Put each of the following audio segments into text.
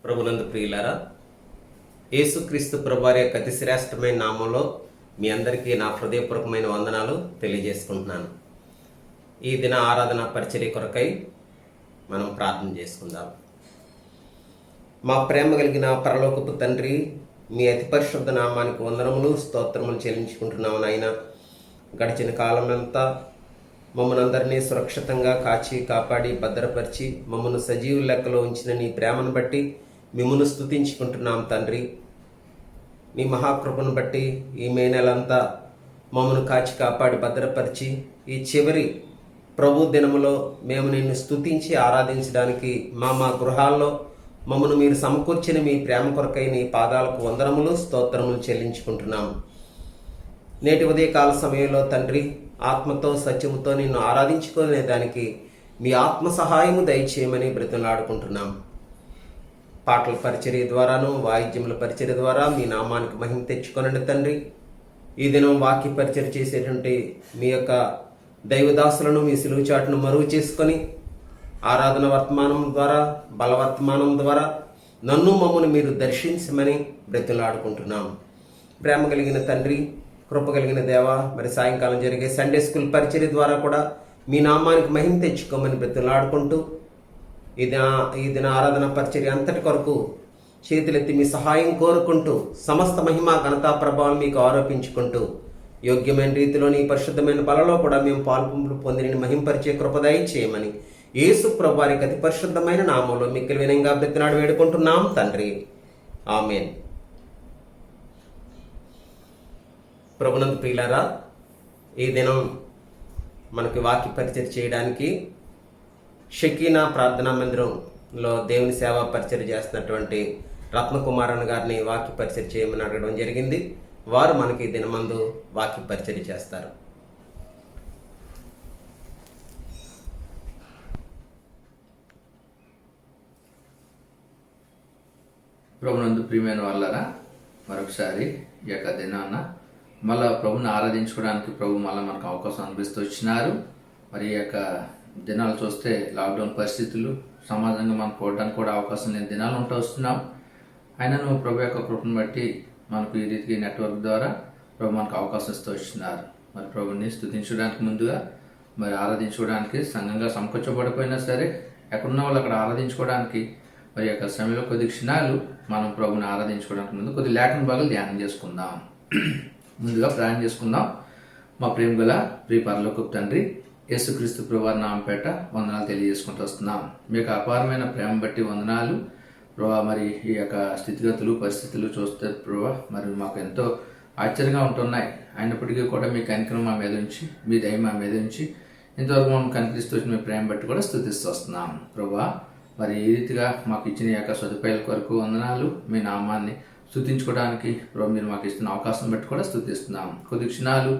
ప్రభునందు ప్రియులారా, యేసుక్రీస్తు ప్రభువారి యొక్క అతి శ్రేష్టమైన నామంలో మీ అందరికీ నా హృదయపూర్వకమైన వందనాలు తెలియజేసుకుంటున్నాను. ఈ దిన ఆరాధన పరిచర్య కొరకై మనం ప్రార్థన చేసుకుందాం. మా ప్రేమ కలిగిన పరలోకపు తండ్రి, మీ అతి పరిశుద్ధ నామానికి వందనములు స్తోత్రములు చెల్లించుకుంటున్నాము నాయన. గడిచిన కాలమంతా మమ్మల్ని అందరినీ సురక్షితంగా కాచి కాపాడి భద్రపరిచి మమ్మల్ని సజీవ లెక్కలో ఉంచిన నీ ప్రేమను బట్టి మిమ్మల్ని స్తుతించుకుంటున్నాం తండ్రి. నీ మహాకృపను బట్టి ఈ మే నెలంతా మమ్మల్ని కాచి కాపాడి భద్రపరిచి ఈ చివరి ప్రభు దినములో మేము నిన్ను స్తుతించి ఆరాధించడానికి మా గృహాల్లో మమ్మల్ని మీరు సమకూర్చిన మీ ప్రేమ కొరకై నీ పాదాలకు వందనములు స్తోత్రములు చెల్లించుకుంటున్నాం. నేటి ఉదయకాల సమయంలో తండ్రి, ఆత్మతో సత్యముతో నిన్ను ఆరాధించుకునే దానికి మీ ఆత్మ సహాయము దయచేయమని బ్రతిమలాడుకుంటున్నాం. పాటల పరిచర్య ద్వారాను వాయిద్యముల పరిచర్య ద్వారా మీ నామానికి మహిమ తెచ్చుకొనండి తండ్రి. ఈ దినం వాక్య పరిచర్య చేసేటువంటి మీ యొక్క దైవదాసులను మీ సిలువు చాటును మరుగు చేసుకొని ఆరాధన వర్తమానం ద్వారా బలవర్తమానం ద్వారా నన్ను మమ్మల్ని మీరు దర్శించమని బ్రతిమలాడుకుంటున్నాం. ప్రేమ కలిగిన తండ్రి, కృప కలిగిన దేవ, మరి సాయంకాలం జరిగే సండే స్కూల్ పరిచర్య ద్వారా కూడా మీ నామానికి మహిమ తెచ్చుకోమని బ్రతిమలాడుకుంటూ ఈ దిన ఆరాధన పరిచర్య అంతటి కొరకు చేతులెత్తి మీ సహాయం కోరుకుంటూ సమస్త మహిమ ఘనతా ప్రభావం మీకు ఆరోపించుకుంటూ యోగ్యమైన రీతిలో నీ పరిశుద్ధమైన బలలో కూడా మేము పాల్పొంపులు పొందిన మహింపరిచే కృపదయ చేయమని యేసు ప్రభువారికి అతి పరిశుద్ధమైన నామంలో మిక్కిలి వినంగా బ్రతినాడు వేడుకుంటున్నాం తండ్రి, ఆమేన్. ప్రభునందు ప్రియులారా, ఈ దినం మనకి వాక్య పరిచర్య చేయడానికి షకీనా ప్రార్థనా మందిరంలో దేవుని సేవా పరిచర్య చేస్తున్నటువంటి రత్నకుమారన్ గారిని వాక్య పరిచర్య చేయమని అడగడం జరిగింది. వారు మనకి దినమందు వాక్య పరిచర్య చేస్తారు. ప్రభునందు ప్రియమైన వాళ్ళరా, మరొకసారి ఈ యొక్క దినాన్న మళ్ళా ప్రభుని ఆరాధించుకోవడానికి ప్రభు మళ్ళీ మనకు అవకాశం అనిపిస్తూ వచ్చినారు. మరి ఈ యొక్క దినాలు చూస్తే లాక్డౌన్ పరిస్థితులు సమాజంగా మనం పోవడానికి కూడా అవకాశం లేని దినాలు ఉంటూ వస్తున్నాం. అయినను ప్రభు యొక్క కృపను బట్టి మనకు ఈ రీతికి నెట్వర్క్ ద్వారా ప్రభు మనకు అవకాశం ఇస్తూ వచ్చినారు. మరి ప్రభుని స్తుతించడానికి ముందుగా మరి ఆరాధించుకోవడానికి సంఘంగా సమకూర్చబడిపోయినా సరే ఎక్కడున్న వాళ్ళు అక్కడ ఆరాధించుకోవడానికి మరి యొక్క సమయంలో కొద్ది క్షణాలు మనం ప్రభుని ఆరాధించుకోవడానికి ముందు కొద్ది లేఖన భాగాలు ధ్యానం చేసుకుందాం. ముందుగా ప్రార్థన చేసుకుందాం. మా ప్రేమ గల ప్రియ పరలోకపు తండ్రి, యేసుక్రీస్తు ప్రభువారి నామపేట వందనాలు తెలియజేసుకుంటూ వస్తున్నాం. మీ యొక్క అపారమైన ప్రేమ బట్టి వందనాలు ప్రభా. మరి ఈ యొక్క స్థితిగతులు పరిస్థితులు చూస్తే ప్రభా మరి మాకు ఎంతో ఆశ్చర్యంగా ఉంటున్నాయి. అయినప్పటికీ కూడా మీ కనికరం మా మీద ఉంచి, మీ దయ మా మీద ఉంచి ఇంతవరకు మనం కనిపిస్తూ వచ్చి మీ ప్రేమ బట్టి కూడా స్తుతిస్తూ వస్తున్నాం ప్రభా. మరి ఈ రీతిగా మాకు ఇచ్చిన యొక్క సదుపాయాల కొరకు వందనాలు. మీ నామాన్ని స్తుతించుకోవడానికి ప్రభు మీరు మాకు ఇస్తున్న అవకాశం బట్టి కూడా స్తుతిస్తున్నాం. కొద్ది క్షణాలు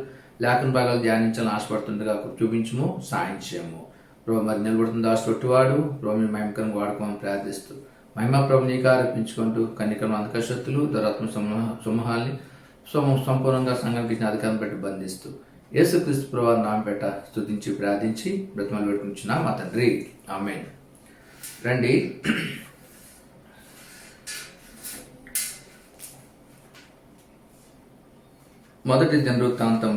లేఖన భాగాలు ధ్యానించాలని ఆశపడుతుండగా చూపించము, సాయం చేయము ప్రభు. మరి నిలబడుతుంది ఆశపట్టువాడు ప్రభు మీ మహిమకరంగా వాడుకోమని ప్రార్థిస్తూ మహిమ ప్రభు నీకు ఆరోపించుకుంటూ కన్నికరం అంధకశక్తులు దురాత్మ సమూహాల్ని సంపూర్ణంగా సంఘానికి ఇచ్చిన అధికారం పెట్టి బంధిస్తూ యేసుక్రీస్తు ప్రభువారి నామపేట స్తుతించి ప్రార్థించి బ్రతిమలు పెట్టుకుంటున్నాం మా తండ్రి, ఆమేన్. రండి, మొదటి దినవృత్తాంతాల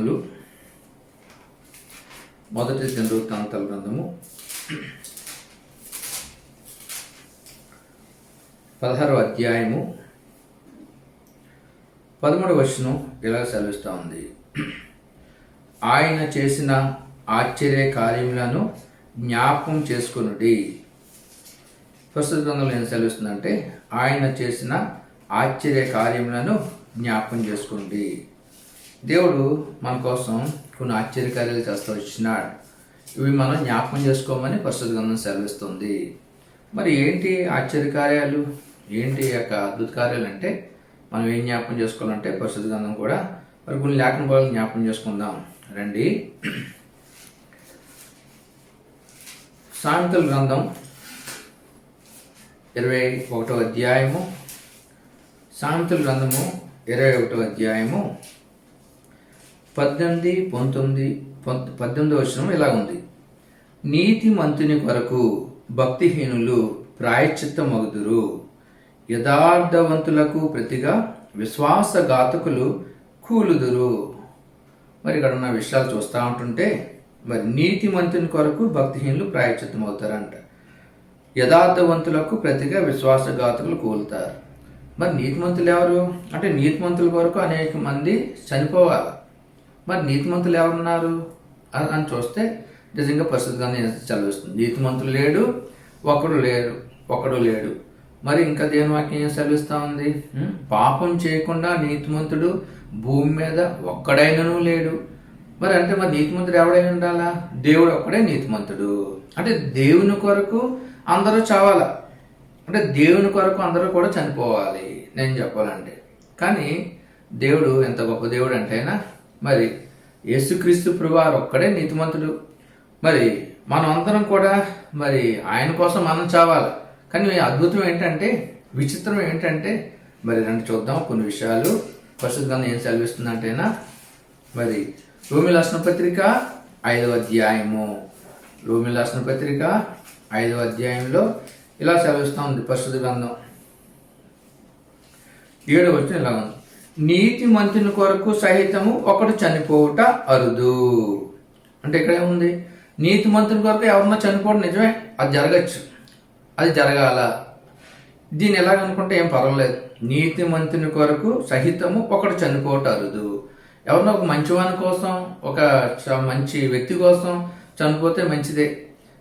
గ్రంథము 16వ అధ్యాయము 13వ వచనం ఇలా సెలవిస్తూ ఉంది. ఆయన చేసిన ఆశ్చర్య కార్యములను జ్ఞాపకం చేసుకొనుడి. ప్రస్తుత గ్రంథంలో ఏం సెలవిస్తుందంటే, ఆయన చేసిన ఆశ్చర్య కార్యములను జ్ఞాపకం చేసుకోండి. దేవుడు మన కోసం కొన్ని ఆశ్చర్యకార్యాలు చేస్తూ వచ్చినాడు. ఇవి మనం జ్ఞాపకం చేసుకోమని పరిశుద్ధ గ్రంథం సెలవిస్తుంది. మరి ఏంటి ఆశ్చర్యకార్యాలు, ఏంటి యొక్క అద్భుత కార్యాలు అంటే మనం ఏం జ్ఞాపకం చేసుకోవాలంటే పరిశుద్ధ గ్రంథం కూడా మరి కొన్ని లేఖన భాగాలు జ్ఞాపకం చేసుకుందాం. రండి, సామెతల గ్రంథం 21వ అధ్యాయము, సామెతల గ్రంథము 21వ అధ్యాయము 18, 19 వచనం ఇలా ఉంది. నీతి మంతుని కొరకు భక్తిహీనులు ప్రాయశ్చిత్తమగుదురు, యథార్థవంతులకు ప్రతిగా విశ్వాసఘాతకులు కూలుదురు. మరి ఇక్కడ ఉన్న విషయాలు చూస్తూ ఉంటుంటే మరి నీతిమంతుని కొరకు భక్తిహీనులు ప్రాయశ్చిత్తం అవుతారంట. యథార్థవంతులకు ప్రతిగా విశ్వాసఘాతకులు కూలుతారు. మరి నీతిమంతులు ఎవరు అంటే నీతిమంతుల కొరకు అనేక మంది చనిపోవాలి. మరి నీతిమంతులు ఎవరున్నారు అని చూస్తే నిజంగా పరిస్థితిగానే చదివిస్తుంది. నీతిమంతులు లేడు, ఒకడు లేడు. మరి ఇంకా దేని వాక్యం ఏం సెలవిస్తా ఉంది? పాపం చేయకుండా నీతిమంతుడు భూమి మీద ఒక్కడైనను లేడు. మరి అంటే మరి నీతిమంతుడు ఎవడైనా ఉండాలా? దేవుడు ఒక్కడే నీతిమంతుడు. అంటే దేవుని కొరకు అందరూ చావాల, అంటే దేవుని కొరకు అందరూ కూడా చనిపోవాలి నేను చెప్పాలంటే. కానీ దేవుడు ఎంత గొప్ప దేవుడు అంటేనా, మరి యేసుక్రీస్తు ప్రభువారు ఒక్కడే నీతిమంతుడు. మరి మనం అందరం కూడా మరి ఆయన కోసం మనం చావాలి. కానీ అద్భుతం ఏంటంటే, విచిత్రం ఏంటంటే, మరి రండి చూద్దాం కొన్ని విషయాలు. పరిశుద్ధ గ్రంథం ఏం సెలవిస్తుందంటేనా, మరి రోమీయుల రాసిన పత్రిక 5వ అధ్యాయము, రోమీయుల రాసిన పత్రిక 5వ అధ్యాయంలో ఇలా సెలవిస్తూ ఉంది పరిశుద్ధ గ్రంథం. 7వ వచనం ఇలా ఉంది, నీతిమంతుని కొరకు సహితము ఒకడు చనిపోవుట అరుదు. అంటే ఇక్కడ ఏముంది? నీతిమంతుని కొరకు ఎవరన్నా చనిపోవడం నిజమే, అది జరగచ్చు, అది జరగాల. దీన్ని ఎలాగనుకుంటే ఏం పర్వాలేదు. నీతిమంతుని కొరకు సహితము ఒకడు చనిపోవట అరుదు. ఎవరినో ఒక మంచివాని కోసం, ఒక మంచి వ్యక్తి కోసం చనిపోతే మంచిదే.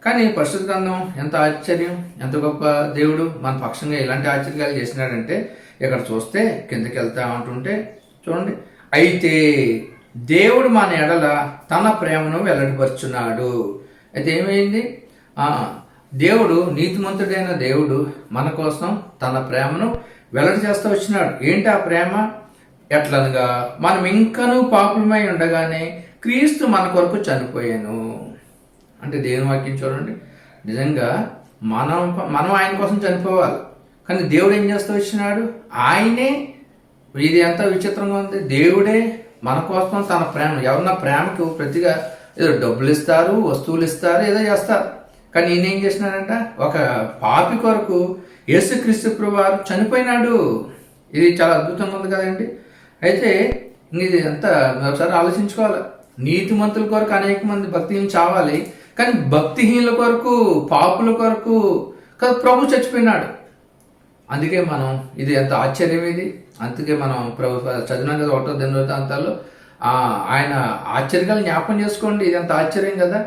కానీ పరిశుద్ధ గ్రంథం ఎంత ఆశ్చర్యం, ఎంత గొప్ప దేవుడు మన పక్షంగా ఇలాంటి ఆశ్చర్యాలు చేసినాడంటే, ఇక్కడ చూస్తే కిందకి వెళ్తా ఉంటుంటే చూడండి, అయితే దేవుడు మన ఎడల తన ప్రేమను వెల్లడిపరుచున్నాడు. అయితే ఏమైంది? దేవుడు, నీతిమంతుడైన దేవుడు మన కోసం తన ప్రేమను వెల్లడి చేస్తూ వచ్చినాడు. ఏంటి ఆ ప్రేమ? ఎట్లనగా మనం ఇంకనూ పాపులమై ఉండగానే క్రీస్తు మన కొరకు చనిపోయాను. అంటే దేవుని వాక్యం చూడండి, నిజంగా మనం ఆయన కోసం చనిపోవాలి. కానీ దేవుడు ఏం చేస్తూ వచ్చినాడు? ఆయనే, ఇది ఎంత విచిత్రంగా ఉంది, దేవుడే మన కోసం తన ప్రేమ, ఎవరన్నా ప్రేమకు ప్రతిగా ఏదో డబ్బులు ఇస్తారు, వస్తువులు ఇస్తారు, ఏదో చేస్తారు. కానీ ఈయన ఏం చేసినాడంట? ఒక పాపి కొరకు యేసుక్రీస్తు ప్రభువారు చనిపోయినాడు. ఇది చాలా అద్భుతంగా ఉంది కదండి. అయితే ఇది అంతా ఒకసారి ఆలోచించుకోవాలి. నీతిమంతుల కొరకు అనేక మంది భక్తిహీనులు చావాలి, కానీ భక్తిహీనుల కొరకు, పాపుల కొరకు కదా ప్రభు చచ్చిపోయినాడు. అందుకే మనం, ఇది ఎంత ఆశ్చర్యం ఇది. అందుకే మనం ప్రభు చదివినాం కదా 1వ దినవృత్తాంతాల్లో, ఆయన ఆశ్చర్యాలు జ్ఞాపకం చేసుకోండి. ఇది ఎంత ఆశ్చర్యం కదా.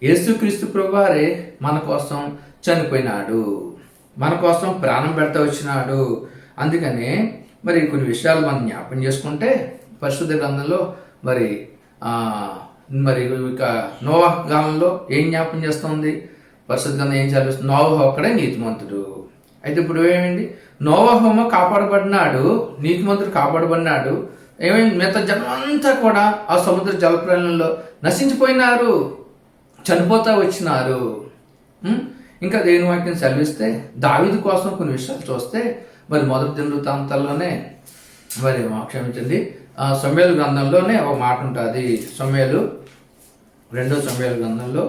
యేసుక్రీస్తు ప్రభువారే మన కోసం చనిపోయినాడు, మన కోసం ప్రాణం పెడతా వచ్చినాడు. అందుకనే మరి కొన్ని విషయాలు మనం జ్ఞాపకం చేసుకుంటే పరిశుద్ధ గ్రంథంలో మరి ఇక నోవాహు కాలంలో ఏం జ్ఞాపకం చేస్తుంది? పరిశుద్ధ గ్రంథం ఏం చదివిస్తుంది? నోవాహు ఒక్కడే నీతిమంతుడు. అయితే ఇప్పుడు ఏమైంది? నోవాహు కాపాడబడినాడు, నీతిమంతుడు కాపాడబడినాడు. ఏమైంది? మిగతా జనం అంతా కూడా ఆ సముద్ర జలప్రలయంలో నశించిపోయినారు, చనిపోతా వచ్చినారు. ఇంకా దేవుని వాక్యం సెలవిస్తే దావీదు కోసం కొన్ని విషయాలు చూస్తే మరి 1వ దినవృత్తాంతాల్లోనే మరి క్షమించండి, సమూయేలు గ్రంథంలోనే ఒక మాట ఉంటుంది. సమూయేలు 2వ సమూయేలు గ్రంథంలో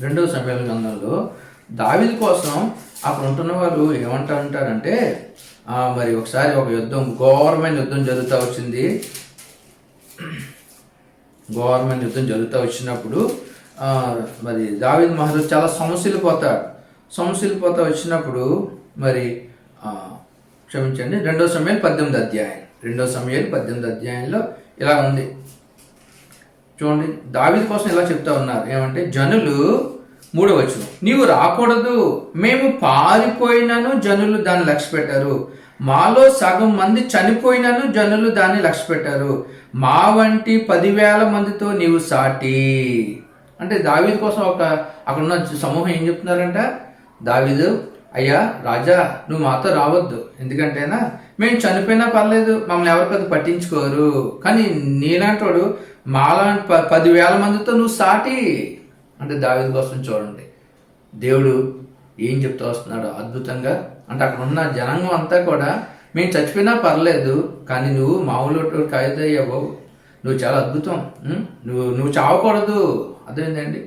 2వ సమూయేలు గ్రంథంలో దావీదు కోసం అక్కడ ఉంటున్న వారు ఏమంటా ఉంటారంటే, మరి ఒకసారి ఒక యుద్ధం, ఘోరమైన యుద్ధం జరుగుతూ వచ్చింది. ఘోరమైన యుద్ధం జరుగుతూ వచ్చినప్పుడు మరి దావీదు మహారాజు చాలా సమస్యలు వచ్చినప్పుడు మరి క్షమించండి 2వ సమూయేలు 18వ అధ్యాయం, 2వ సమూయేలు 18వ అధ్యాయంలో ఇలా ఉంది చూడండి. దావీదు కోసం ఇలా చెప్తా ఉన్నారు. ఏమంటే, జనులు 3వ వచనం, నీవు రాకూడదు, మేము పారిపోయినాను జనులు దాన్ని లక్ష్య పెట్టారు, మాలో సగం మంది చనిపోయినాను జనులు దాన్ని లక్ష్య పెట్టారు, మా వంటి 10,000 మందితో నీవు సాటి. అంటే దావీదు కోసం అక్కడ ఉన్న సమూహం ఏం చెప్తున్నారంట? దావీదు, అయ్యా రాజా, నువ్వు మాతో రావద్దు, ఎందుకంటేనా మేము చనిపోయినా పర్లేదు, మమ్మల్ని ఎవరు పెద్ద పట్టించుకోరు, కానీ నీలాంటోడు మాలాంటి 10,000 మందితో నువ్వు సాటి. అంటే దావీదు కోసం చూడండి దేవుడు ఏం చెప్తూ వస్తున్నాడు అద్భుతంగా. అంటే అక్కడ ఉన్న జనాంగం అంతా కూడా మేము చచ్చిపోయినా పర్లేదు, కానీ నువ్వు మామూలు కాయదయ్యావు, నువ్వు చాలా అద్భుతం, నువ్వు చావకూడదు. అదేంటండి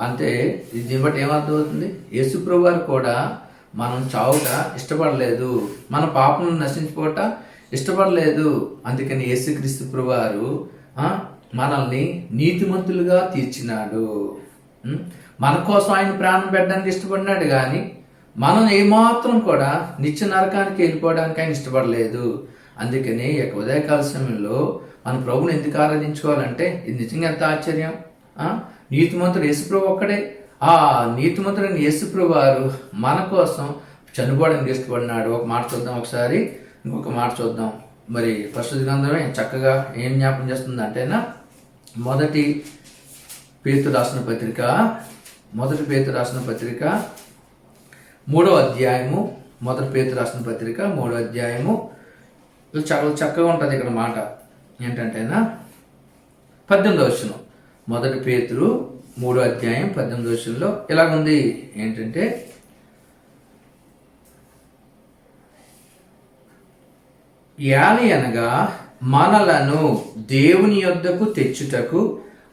అంటే దీన్ని బట్టి ఏమర్థం అవుతుంది? యేసుప్రభు వారు కూడా మనం చావుట ఇష్టపడలేదు, మన పాపం నశించుకోవట ఇష్టపడలేదు. అందుకని యేసుక్రీస్తు ప్రభు వారు మనల్ని నీతిమంతులుగా తీర్చినాడు. మన కోసం ఆయన ప్రాణం పెట్టడానికి ఇష్టపడినాడు, కానీ మనం ఏమాత్రం కూడా నిత్య నరకానికి వెళ్ళిపోవడానికి ఆయన ఇష్టపడలేదు. అందుకని ఈ యొక్క ఉదయకాల సమయంలో మన ప్రభుని ఎందుకు ఆరాధించుకోవాలంటే ఇది నిజంగా ఎంత ఆశ్చర్యం. నీతిమంతుడు యేసుప్రభు ఒక్కడే. ఆ నీతిమంతుడైన యేసుప్రభు వారు మన కోసం చనిపోవడానికి ఇష్టపడినాడు. ఒక మాట చూద్దాం ఒకసారి, ఇంకొక మాట చూద్దాం. మరి పరిశుద్ధ గ్రంథమే చక్కగా ఏం జ్ఞాపకం చేస్తుంది అంటేనా, మొదటి పేతురు రాసిన పత్రిక 3వ అధ్యాయము, మొదటి పేతురు రాసిన పత్రిక 3వ అధ్యాయము చాలా చక్కగా ఉంటుంది. ఇక్కడ మాట ఏంటంటేనా 18వ వచనం, మొదటి పేతురు 3వ అధ్యాయం 18వ వచనంలో ఇలాగుంది. ఏంటంటే, యాని అనగా మనలను దేవుని యొద్దకు తెచ్చుటకు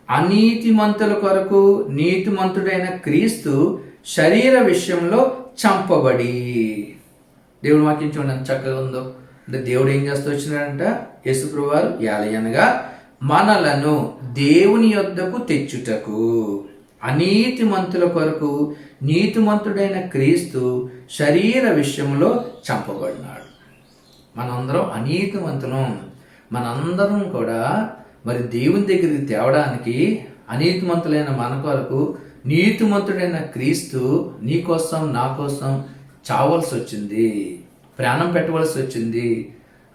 అనీతిమంతుల కొరకు నీతిమంతుడైన క్రీస్తు శరీర విషయంలో చంపబడి. దేవుడు వాక్యం చూడండి చక్కగా ఉందో. అంటే దేవుడు ఏం చేస్తూ వచ్చినాడంట, యేసుప్రభు వారు యాలి అనగా మనలను దేవుని యొద్దకు తెచ్చుటకు అనీతిమంతుల కొరకు నీతిమంతుడైన క్రీస్తు శరీర విషయంలో చంపబడినాడు. మనందరం అనీతిమంతులం. మనందరం కూడా మరి దేవుని దగ్గరికి తేవడానికి అనీతిమంతులైన మన కొరకు నీతిమంతుడైన క్రీస్తు నీ కోసం నా కోసం చావలసి వచ్చింది, ప్రాణం పెట్టవలసి వచ్చింది.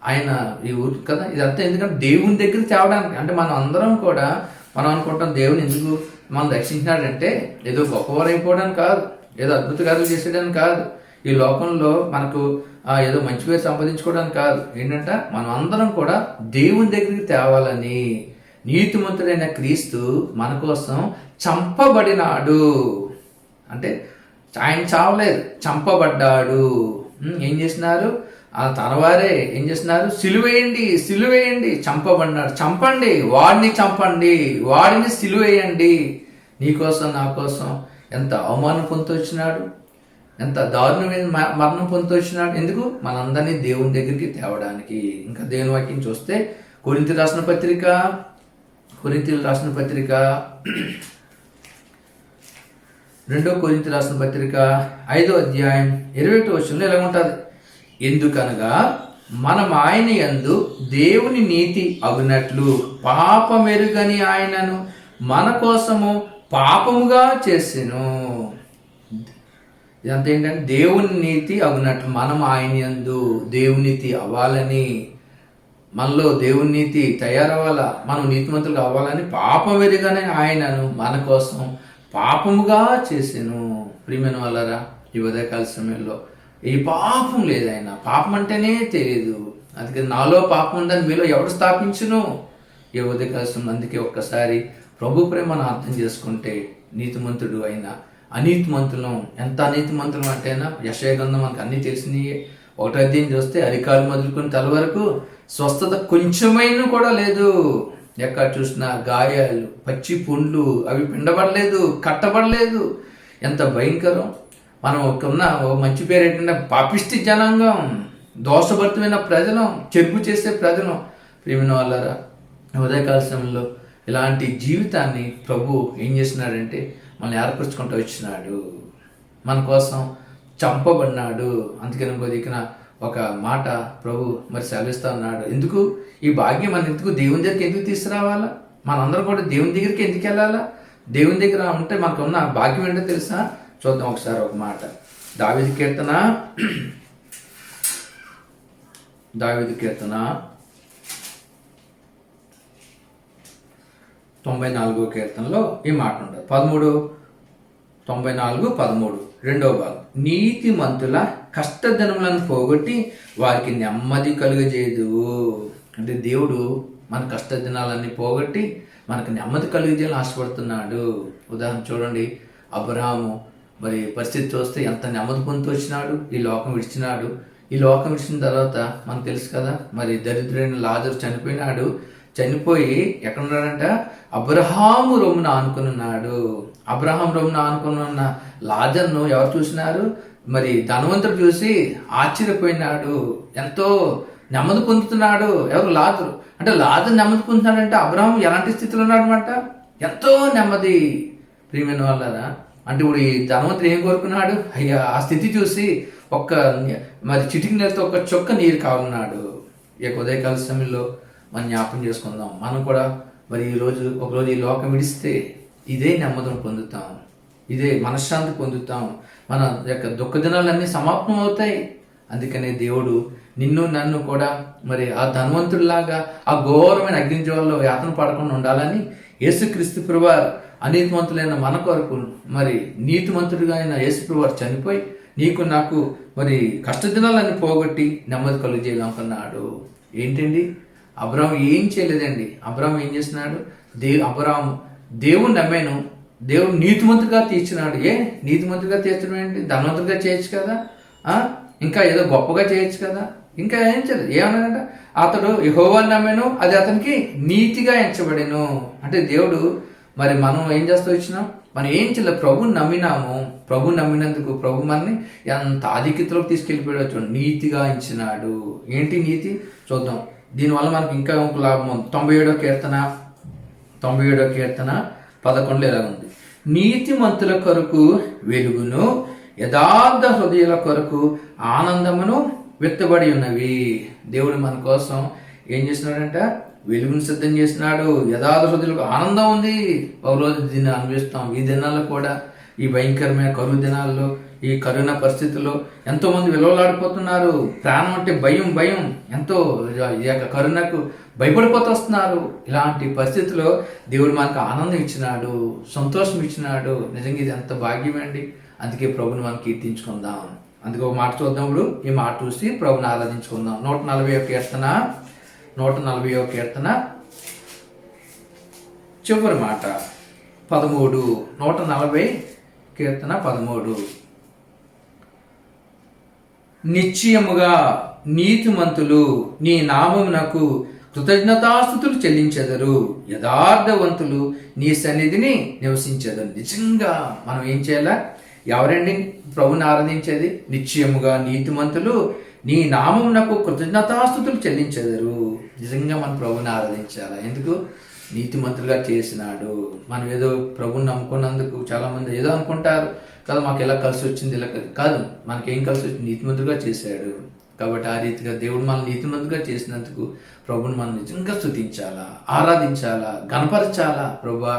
ఆయన ఈ ఊరు కదా ఇదంతా ఎందుకంటే దేవుని దగ్గరికి తేవడానికి. అంటే మనం అందరం కూడా మనం అనుకుంటాం దేవుని ఎందుకు మనం రక్షించినాడంటే ఏదో గొప్పవారు అయిపోవడానికి కాదు, ఏదో అద్భుత కార్యాలు చేసేయడానికి కాదు, ఈ లోకంలో మనకు ఏదో మంచి పేరు సంపాదించుకోవడానికి కాదు. ఏంటంటే మనం అందరం కూడా దేవుని దగ్గరికి తేవాలని నీతిమంతుడైన క్రీస్తు మన కోసం చంపబడినాడు. అంటే ఆయన చావలేదు, చంపబడ్డాడు. ఏం చేసినారు? తనవారే ఏం చేస్తున్నారు? సిలువేయండి, చంపబడినాడు. చంపండి, వాడిని చంపండి, వాడిని సిలువేయండి. నీకోసం నా కోసం ఎంత అవమానం పొందుతూ వచ్చినాడు, ఎంత దారుణమైన మరణం పొందుతూ వచ్చినాడు. ఎందుకు? మనందరినీ దేవుని దగ్గరికి తేవడానికి. ఇంకా దేవుని వాక్యం చూస్తే కొరింథీయులకు రాసిన పత్రిక 2 కొరింథీయులకు రాసిన పత్రిక 5వ అధ్యాయం 21వ వచనంలో ఇలా ఉంటుంది. ఎందుకనగా మనం ఆయన యందు దేవుని నీతి అగునట్లు పాపమెరుగని ఆయనను మన కోసము పాపముగా చేసెను. ఇదంతా ఏంటంటే దేవుని నీతి అగునట్లు మనం ఆయన యందు దేవుని నీతి అవ్వాలని, మనలో దేవుని నీతి తయారవ్వాలా, మనం నీతిమంతులుగా అవ్వాలని పాపమెరుగని ఆయనను మన కోసం పాపముగా చేసెను. ప్రియమైన వాళ్ళారా, ఈ ఉదయకాల సమయంలో ఈ పాపం లేదు. ఆయన పాపం అంటేనే తెలియదు. అందుకే నాలో పాపం ఉందని మీలో ఎవడు స్థాపించును? ఈ ఉదయకాల సమయం. అందుకే ఒక్కసారి ప్రభు ప్రేమను అర్థం చేసుకుంటే నీతిమంతుడు అయినా అనీతిమంతులం. ఎంత అనీతిమంతులం అంటేనా యెషయా గ్రంథం మనకు అన్నీ తెలిసినవి. 1వ అధ్యాయం చూస్తే అరికాలు మొదలుకొని తల వరకు స్వస్థత కొంచెమైన కూడా లేదు. ఎక్కడ చూసినా గాయాలు, పచ్చి పుండ్లు, అవి పిండబడలేదు, కట్టబడలేదు. ఎంత భయంకరం. మనం ఉన్న మంచి పేరు ఏంటంటే పాపిష్టి జనాంగం, దోషభరితమైన ప్రజలం, చెరుపు చేసే ప్రజలం. ప్రియమైన వాళ్ళారా, ఉదయకాల సమయంలో ఇలాంటి జీవితాన్ని ప్రభు ఏం చేస్తున్నాడంటే మనల్ని ఏర్పరచుకుంటూ వచ్చినాడు, మన కోసం చంపబడినాడు. అందుకని దిక్కున ఒక మాట ప్రభు మరి సెలవిస్తా ఉన్నాడు. ఎందుకు ఈ భాగ్యం మన ఎందుకు దేవుని దగ్గరికి ఎందుకు తీసుకురావాలా? మనందరం కూడా దేవుని దగ్గరికి ఎందుకు వెళ్ళాలా? దేవుని దగ్గర ఉంటే మనకు ఉన్న భాగ్యం ఏంటో తెలుసా? చూద్దాం ఒకసారి ఒక మాట. దావీదు కీర్తన 94వ కీర్తనలో ఈ మాట ఉంటుంది. 94:13 రెండవ భాగం. నీతిమంతుల కష్టదినములను పోగొట్టి వారికి నెమ్మది కలుగజేయదు. అంటే దేవుడు మన కష్టదినాలన్నీ పోగొట్టి మనకు నెమ్మది కలుగజేయాలని ఆశపడుతున్నాడు. ఉదాహరణ చూడండి, అబ్రహాము మరి పరిస్థితి చూస్తే ఎంత నెమ్మది పొందుతూ వచ్చినాడు. ఈ లోకం విడిచినాడు. ఈ లోకం విడిచిన తర్వాత మనకు తెలుసు కదా, మరి దరిద్రుడైన లాజరు చనిపోయినాడు. చనిపోయి ఎక్కడున్నాడంట? అబ్రహాము రొమ్మున ఆనుకుని ఉన్నాడు. అబ్రహాం రొమ్మున ఆనుకుని ఉన్న లాజర్ను ఎవరు చూసినారు? మరి ధనవంతుడు చూసి ఆశ్చర్యపోయినాడు, ఎంతో నెమ్మది పొందుతున్నాడు. ఎవరు? లాజరు. అంటే లాజరు నెమ్మది పొందుతున్నాడంటే అబ్రహాం ఎలాంటి స్థితిలో ఉన్నాడు అనమాట? ఎంతో నెమ్మది. ప్రియమైన వాళ్ళరా, అంటే ఇప్పుడు ఈ ధనవంతుడు ఏం కోరుకున్నాడు? అయ్యా, ఆ స్థితి చూసి మరి చిటికి నీళ్ళతో ఒక చొక్క నీరు కావాలన్నాడు. ఇక ఉదయకాల సమయంలో మనం జ్ఞాపకం చేసుకుందాం. మనం కూడా మరి ఒకరోజు ఈ లోకం విడిస్తే ఇదే నెమ్మదిని పొందుతాం, ఇదే మనశ్శాంతి పొందుతాం. మన యొక్క దుఃఖ దినాలన్నీ సమాప్తం అవుతాయి. అందుకనే దేవుడు నిన్ను నన్ను కూడా మరి ఆ ధనవంతుడిలాగా ఆ ఘోరమైన అగ్నిజ్వాలలో యాతన పడకుండా ఉండాలని యేసుక్రీస్తు ప్రభువారు అనీతిమంతులైన మన కొరకు మరి నీతిమంతుడిగా అయిన యేసు ప్రభువారు చనిపోయి నీకు నాకు మరి కష్టదినాలన్నీ పోగొట్టి నెమ్మది కలుగజేయాలనుకున్నాడు. ఏంటండి? అబ్రహాం ఏం చేయలేదండి. అబ్రహాం ఏం చేస్తున్నాడు? అబ్రహాం దేవుణ్ణి నమ్మాను, దేవుడు నీతిమంతుగా తీర్చినాడు. నీతిమంతుగా తీర్చడం ఏంటి? ధనవంతుడిగా చేయొచ్చు కదా, ఇంకా ఏదో గొప్పగా చేయొచ్చు కదా. ఇంకా ఏం చేయలేదు. ఏమన్నాడంట? అతడు యెహోవాను నమ్మాను, అది అతనికి నీతిగా ఎంచబడెను. అంటే దేవుడు మరి మనం ఏం చేస్తూ వచ్చినాం? మనం ఏం చేయలేదు, ప్రభుని నమ్మినాము. ప్రభుని నమ్మినందుకు ప్రభు మనని ఎంత ఆధిక్యతలోకి తీసుకెళ్ళిపోయాడు. నీతిగా ఎంచినాడు. ఏంటి నీతి? చూద్దాం. దీనివల్ల మనకి ఇంకా ఒక లాభం ఉంది. 97వ కీర్తన 11 ఎలా ఉంది? నీతిమంతుల కొరకు వెలుగును, యథార్థ హృదయాల కొరకు ఆనందమును విత్తబడి ఉన్నవి. దేవుడు మన కోసం ఏం చేస్తున్నాడంట? వెలుగును సిద్ధం చేసినాడు. యథార్థ హృదయాలకు ఆనందం ఉంది. ఒక రోజు దీన్ని అనుభవిస్తాం. ఈ దినాల్లో కూడా, ఈ భయంకరమైన కరువు దినాల్లో, ఈ కరోనా పరిస్థితుల్లో ఎంతో మంది విలువలాడిపోతున్నారు. ప్రాణం అంటే భయం, ఎంతో ఈ యొక్క కరోనాకు భయపడిపోతూ వస్తున్నారు. ఇలాంటి పరిస్థితుల్లో దేవుడు మనకు ఆనందం ఇచ్చినాడు, సంతోషం ఇచ్చినాడు. నిజంగా ఇది ఎంత భాగ్యమండి. అందుకే ప్రభుని మనం కీర్తించుకుందాం. అందుకే ఒక మాట చూద్దాం. ఇప్పుడు ఈ మాట చూసి ప్రభుని ఆరాధించుకుందాం. 140వ కీర్తన చివరి మాట 13. 140 కీర్తన 13. నిశ్చయముగా నీతిమంతులు నీ నామమునకు కృతజ్ఞతాస్తుతులు చెల్లించెదరు, యథార్థవంతులు నీ సన్నిధిని నివసించెదరు. నిజంగా మనం ఏం చేయాలా? ఎవరండి ప్రభుని ఆరాధించేది? నిశ్చయముగా నీతిమంతులు నీ నామమునకు కృతజ్ఞతాస్తుతులు చెల్లించెదరు. నిజంగా మనం ప్రభుని ఆరాధించాలా? ఎందుకు? నీతిమంతులుగా చేసినాడు. మనం ఏదో ప్రభుని నమ్ముకున్నందుకు చాలామంది ఏదో అనుకుంటారు కదా, మాకు ఎలా కలిసి వచ్చింది, ఇలా కాదు. మనకేం కలిసి వచ్చింది? నీతిమంతులుగా చేశాడు. కాబట్టి ఆ రీతిగా దేవుడు మనం నీతిమంతులుగా చేసినందుకు ప్రభుని మనం నిజంగా స్తుతించాలా, ఆరాధించాలా, గణపరచాలా. ప్రభువా,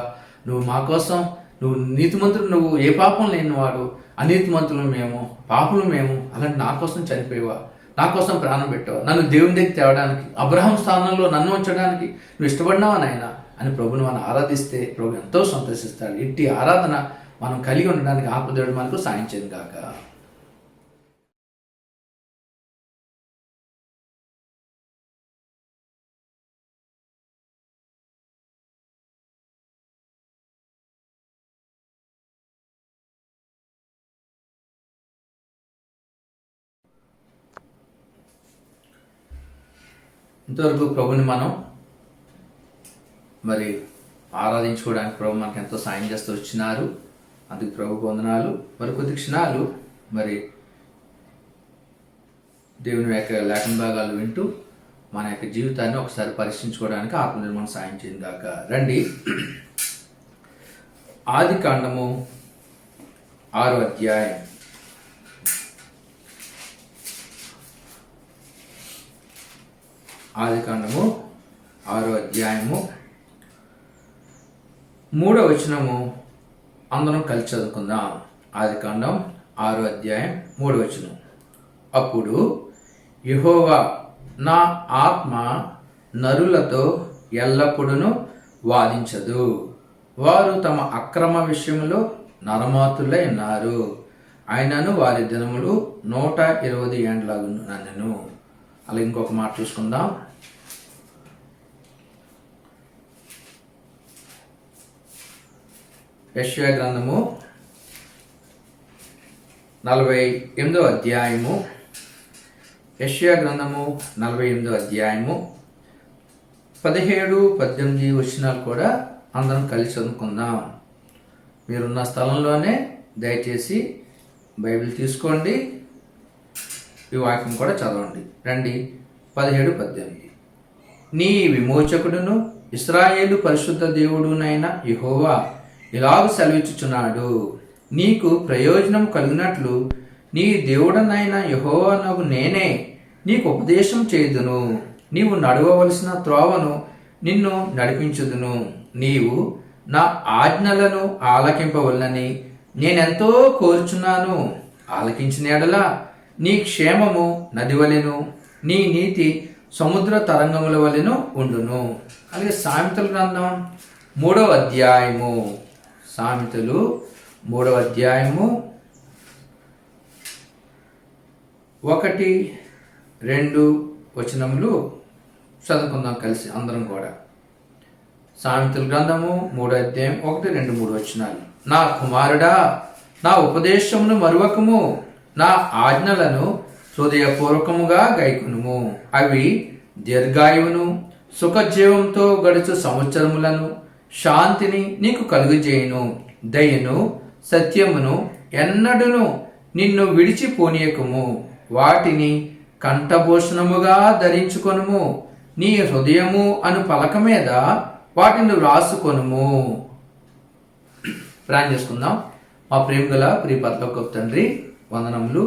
నువ్వు మా కోసం, నువ్వు నీతిమంతుడు, నువ్వు ఏ పాపం లేనివాడు, అనీతిమంతులు మేము, పాపులు మేము, అలాంటి నా కోసం చనిపోయావా, నా కోసం ప్రాణం పెట్టావా, నన్ను దేవుని దగ్గర తేవడానికి, అబ్రహాం స్థానంలో నన్ను ఉంచడానికి నువ్వు ఇష్టపడినావా నాయన అని ప్రభుని మనం ఆరాధిస్తే ప్రభు ఎంతో సంతోషిస్తాడు. ఇట్టి ఆరాధన మనం కలిగి ఉండడానికి ఆత్మదేవుడు మనకు సాయం చేయను గాక. ఇంతవరకు ప్రభుని మనం మరి ఆరాధించుకోవడానికి ప్రభు మనకు ఎంతో సాయం చేస్తూ వచ్చినారు. అందుకు ప్రభు వందనాలు. మరి కొద్ది క్షణాలు మరి దేవుని యొక్క లేఖన భాగాలు వింటూ మన యొక్క జీవితాన్ని ఒకసారి పరీక్షించుకోవడానికి ఆత్మనిర్మాణం సాయం చేయండి గాక. రండి, ఆదికాండము 6వ అధ్యాయం. ఆదికాండము 6వ అధ్యాయము 3వ వచనము అందరం కలిసి చదువుకుందాం. ఆదికాండం 6వ అధ్యాయం 3వ వచనం. అప్పుడు యెహోవా, నా ఆత్మ నరులతో ఎల్లప్పుడూ వాదించదు, వారు తమ అక్రమ విషయంలో నరమాతులై ఉన్నారు, ఆయనను వారి దినములు 120 ఏండ్లగును నన్ను. అలా ఇంకొక మాట చూసుకుందాం. యెషయా గ్రంథము 48వ అధ్యాయము. యెషయా గ్రంథము 48వ అధ్యాయము 17, 18 వచనాలు కూడా అందరం కలిసి చదువుకుందాం. మీరున్న స్థలంలోనే దయచేసి బైబిల్ తీసుకోండి, ఈ వాక్యం కూడా చదవండి. రండి. 17, 18. నీ విమోచకుడును ఇశ్రాయేలు పరిశుద్ధ దేవుడునైన యెహోవా ఇలాగ సెలవిచ్చుచున్నాడు, నీకు ప్రయోజనం కలిగినట్లు నీ దేవుడనైన యెహోవానగు నేనే నీకు ఉపదేశం చేయుదును. నీవు నడవవలసిన త్రోవను నిన్ను నడిపించుదును. నీవు నా ఆజ్ఞలను ఆలకింపవలనని నేనెంతో కోరుచున్నాను. ఆలకించిన ఎడల నీ క్షేమము నది వలెను, నీ నీతి సముద్ర తరంగముల వలెను ఉండును. అలాగే సామెతల గ్రంథం 3వ అధ్యాయము, సామెతలు 3వ అధ్యాయము 1, 2 వచనములు చదువుకుందాం కలిసి అందరం కూడా. సామెతల గ్రంథము 3వ అధ్యాయం 1, 2, 3 వచనాలు. నా కుమారుడా, నా ఉపదేశమును మరువకము, నా ఆజ్ఞలను హృదయపూర్వకముగా గైకొనుము. అవి దీర్ఘాయువును సుఖజీవంతో గడుచు సంవత్సరములను శాంతిని నీకు కలుగజేయును. దయను సత్యమును ఎన్నడును నిన్ను విడిచిపోనీయకము. వాటిని కంఠభూషణముగా ధరించుకొనుము. నీ హృదయము అను పలక మీద వాటిని వ్రాసుకొనుము. ప్రార్థన చేసుకుందాం. మా ప్రేమ గల ప్రియ పరలోకపు తండ్రి, వందనములు.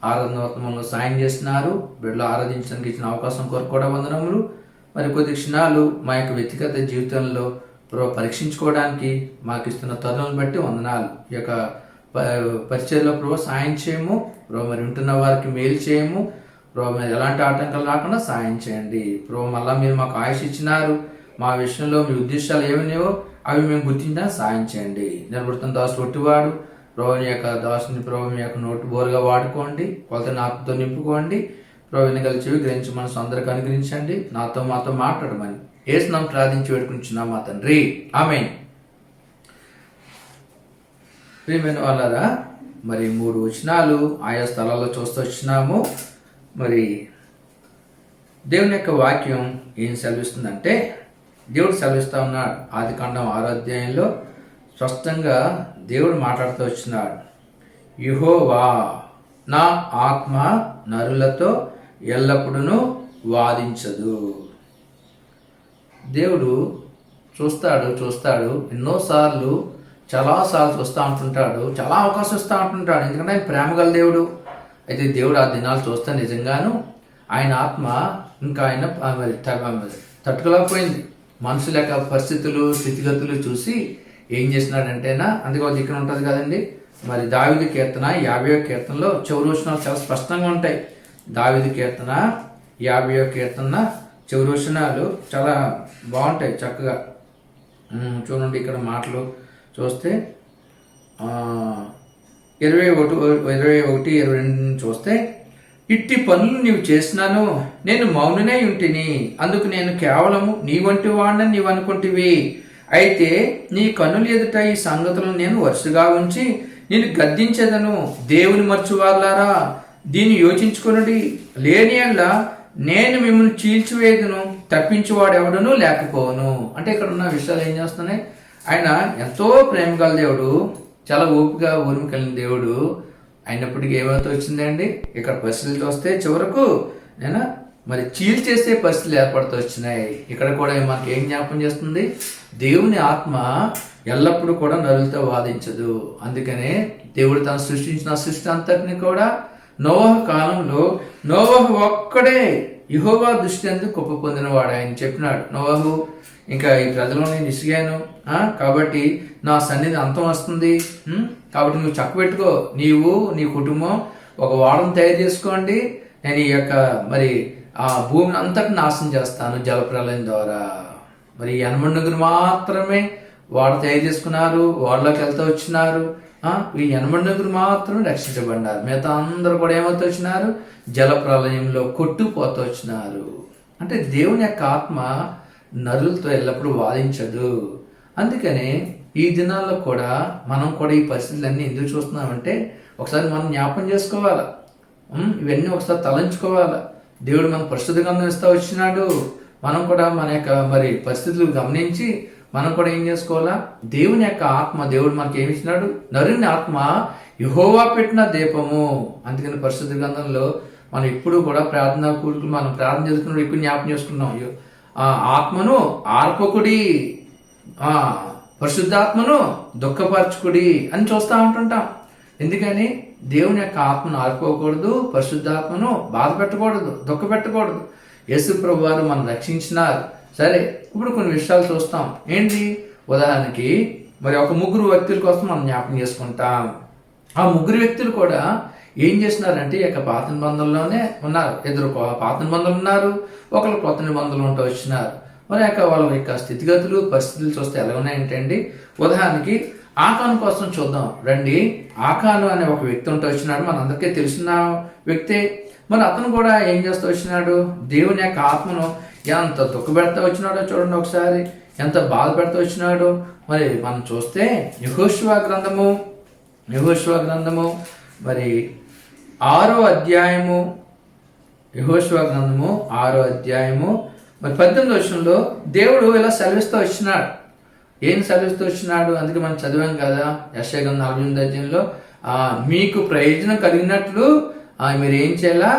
ఆరాధనలో సాయం చేస్తున్నారు. బిడ్డలు ఆరాధించడానికి ఇచ్చిన అవకాశం కొరకు కూడా వందనములు. మరి కొద్ది క్షణాలు మా యొక్క వ్యక్తిగత జీవితంలో పరీక్షించుకోవడానికి మాకు ఇస్తున్న తరుణాలను బట్టి వందనాలు. ఈ యొక్క పరిచయంలో ప్రభు సాయం చేయము. ప్రభు మరి ఉంటున్న వారికి మేలు చేయము. ప్రభు మరి ఎలాంటి ఆటంకాలు రాకుండా సాయం చేయండి. ప్రభు మళ్ళా మీరు మాకు ఆయుష్ ఇచ్చినారు. మా విషయంలో మీ ఉద్దేశాలు ఏమనేవో అవి మేము గుర్తించడానికి సాయం చేయండి. నిలబడుతున్న దాసు ఒట్టివాడు ప్రభుని యొక్క దాసుని ప్రభు మీ యొక్క నోటు బోరుగా వాడుకోండి. కొలత నాతో నింపుకోండి. ప్రభుని కలిసి గ్రహించి మనసు అందరికి అనుగ్రహించండి. మాతో మాట్లాడమని యేసునామమున ప్రార్థించి వేడుకుంటున్నాం మా తండ్రి, ఆమేన్. ప్రియమైన వాళ్ళారా, మరి 3 వచనాలు ఆయా స్థలాల్లో చూస్తూ వచ్చినాము. మరి దేవుని యొక్క వాక్యం ఏం సెలవిస్తుందంటే, దేవుడు సెలవిస్తా ఉన్నాడు. ఆదికాండం 6వ అధ్యాయంలో స్పష్టంగా దేవుడు మాట్లాడుతూ వచ్చినాడు. యెహోవా నా ఆత్మ నరులతో ఎల్లప్పుడూ వాదించదు. దేవుడు చూస్తాడు ఎన్నోసార్లు, చాలాసార్లు చూస్తూ ఉంటుంటాడు, చాలా అవకాశం ఇస్తూ ఉంటుంటాడు. ఎందుకంటే ఆయన ప్రేమ గల దేవుడు. అయితే దేవుడు ఆ దినాలు చూస్తే నిజంగాను ఆయన ఆత్మ ఇంకా ఆయన తట్టుకోలేకపోయింది. మనుషుల యొక్క పరిస్థితులు, స్థితిగతులు చూసి ఏం చేసినాడంటేనా, అందుకే ఒక దిక్కున ఉంటుంది కదండి. మరి దావీదు కీర్తన 50వ కీర్తనలో చివరి వచనాలు చాలా స్పష్టంగా ఉంటాయి. దావీదు కీర్తన 50వ కీర్తన చివరి వచనాలు చాలా బాగుంటాయి చక్కగా. చూడండి, ఇక్కడ మాటలు చూస్తే 21, 22 చూస్తే, ఇట్టి పనులు నీవు చేసినాను, నేను మౌననే ఉంటిని. అందుకు నేను కేవలము నీ వంటి వాడిని నీవు అనుకుంటివి. అయితే నీ కన్నుల ఎదుట ఈ సంగతులను నేను వరుసగా ఉంచి నేను గద్దించేదను. దేవుని మర్చివారులారా, దీన్ని యోచించుకొనుడి. లేని యెడల నేను మిమ్మల్ని చీల్చివేదును, తప్పించేవాడు ఎవడనూ లేకపోవను. అంటే ఇక్కడ ఉన్న విషయాలు ఏం చేస్తున్నాయి? ఆయన ఎంతో ప్రేమ గల దేవుడు, చాలా ఓపిక ఊర్మి కలిగిన దేవుడు అయినప్పటికీ ఏమైతే వచ్చిందండి, ఇక్కడ పరిస్థితులు చూస్తే చివరకు నేను మరి చీల్చేసే పరిస్థితులు ఏర్పడుతూ వచ్చినాయి. ఇక్కడ కూడా మనకి ఏం జ్ఞాపకం చేస్తుంది? దేవుని ఆత్మ ఎల్లప్పుడూ కూడా నరులతో వాదించదు. అందుకనే దేవుడు తను సృష్టించిన సృష్టి అంతటిని కూడా నోవహు కాలంలో నోవహు ఒక్కడే యెహోవా దృష్టి అందు గొప్ప పొందినవాడు. ఆయన చెప్పినాడు, నోవహు ఇంకా ఈ ప్రజలను నేను ఇసిగాను, కాబట్టి నా సన్నిధి అంతం వస్తుంది, కాబట్టి నువ్వు చక్కబెట్టుకో, నీవు నీ కుటుంబం ఒక వాడను తయారు చేసుకోండి, నేను ఈ యొక్క మరి ఆ భూమిని అంతటి నాశనం చేస్తాను జలప్రలయం ద్వారా. మరి 80 మాత్రమే వాడు తయారు చేసుకున్నారు, వాళ్ళకి వెళ్తూ వచ్చినారు. ఈ 80 మాత్రమే రక్షించబడినారు. మిగతా అందరూ కూడా ఏమవుతూ వచ్చినారు? జలప్రలయంలో కొట్టుపోతూ వచ్చినారు. అంటే దేవుని యొక్క ఆత్మ నరులతో ఎల్లప్పుడూ వాదించదు. అందుకనే ఈ దినాల్లో కూడా మనం కూడా ఈ పరిస్థితులన్నీ ఎందుకు చూస్తున్నామంటే, ఒకసారి మనం జ్ఞాపకం చేసుకోవాలా, ఇవన్నీ ఒకసారి తలంచుకోవాలా. దేవుడు మనకు పరిశుద్ధ గ్రంథం ఇస్తా వచ్చినాడు. మనం కూడా మన యొక్క మరి పరిస్థితులు గమనించి మనం కూడా ఏం చేసుకోవాలా? దేవుని యొక్క ఆత్మ, దేవుడు మనకి ఏమి ఇచ్చినాడు? నరుని ఆత్మ యెహోవా పెట్టిన దీపము. అందుకని పరిశుద్ధ గ్రంథంలో మనం ఎప్పుడు కూడా ప్రార్థనా కూడుకులు మనం ప్రార్థన చేసుకున్నప్పుడు ఎక్కువ జ్ఞాపకం చేసుకున్నాం. ఆత్మను ఆర్పకుడి, పరిశుద్ధాత్మను దుఃఖపరచుకుడి అని చూస్తూ ఉంటుంటాం. ఎందుకని? దేవుని యొక్క ఆత్మను ఆర్పుకోకూడదు, పరిశుద్ధాత్మను బాధ పెట్టకూడదు, దుఃఖ పెట్టకూడదు. యేసు ప్రభు వారు మనం రక్షించినారు. సరే, ఇప్పుడు కొన్ని విషయాలు చూస్తాం. ఏంటి? ఉదాహరణకి మరి ఒక 3 వ్యక్తుల కోసం మనం జ్ఞాపకం చేసుకుంటాం. ఆ 3 వ్యక్తులు కూడా ఏం చేసినారంటే ఈ యొక్క పాత నిబంధనలోనే ఉన్నారు. 2 పాత నిబంధనలు ఉన్నారు, ఒకరు కొత్త నిబంధనలు ఉంటూ వచ్చినారు. మరి వాళ్ళ యొక్క స్థితిగతులు పరిస్థితులు చూస్తే ఎలా ఉన్నాయంటే అండి, ఉదాహరణకి ఆకాను కోసం చూద్దాం రండి. ఆకాను అనే ఒక వ్యక్తి ఉంటూ వచ్చినాడు, మనందరికీ తెలిసిన వ్యక్తే. మరి అతను కూడా ఏం చేస్తూ వచ్చినాడు? దేవుని యొక్క ఆత్మను ఎంత దుఃఖపెడతా వచ్చినాడో చూడండి ఒకసారి, ఎంత బాధ పెడతా వచ్చినాడు. మరి మనం చూస్తే యెహోషువ గ్రంథము మరి 6వ అధ్యాయము, యెహోషువ గ్రంథము 6వ అధ్యాయము మరి 18వ వచనంలో దేవుడు ఇలా సెలవిస్తూ వచ్చినాడు. ఏం సెలవిస్తూ వచ్చినాడు? అందుకే మనం చదివాం కదా యెషయా గ్రంథం 48వ అధ్యాయంలో, మీకు ప్రయోజనం కలిగినట్లు మీరు ఏం చేయాలా?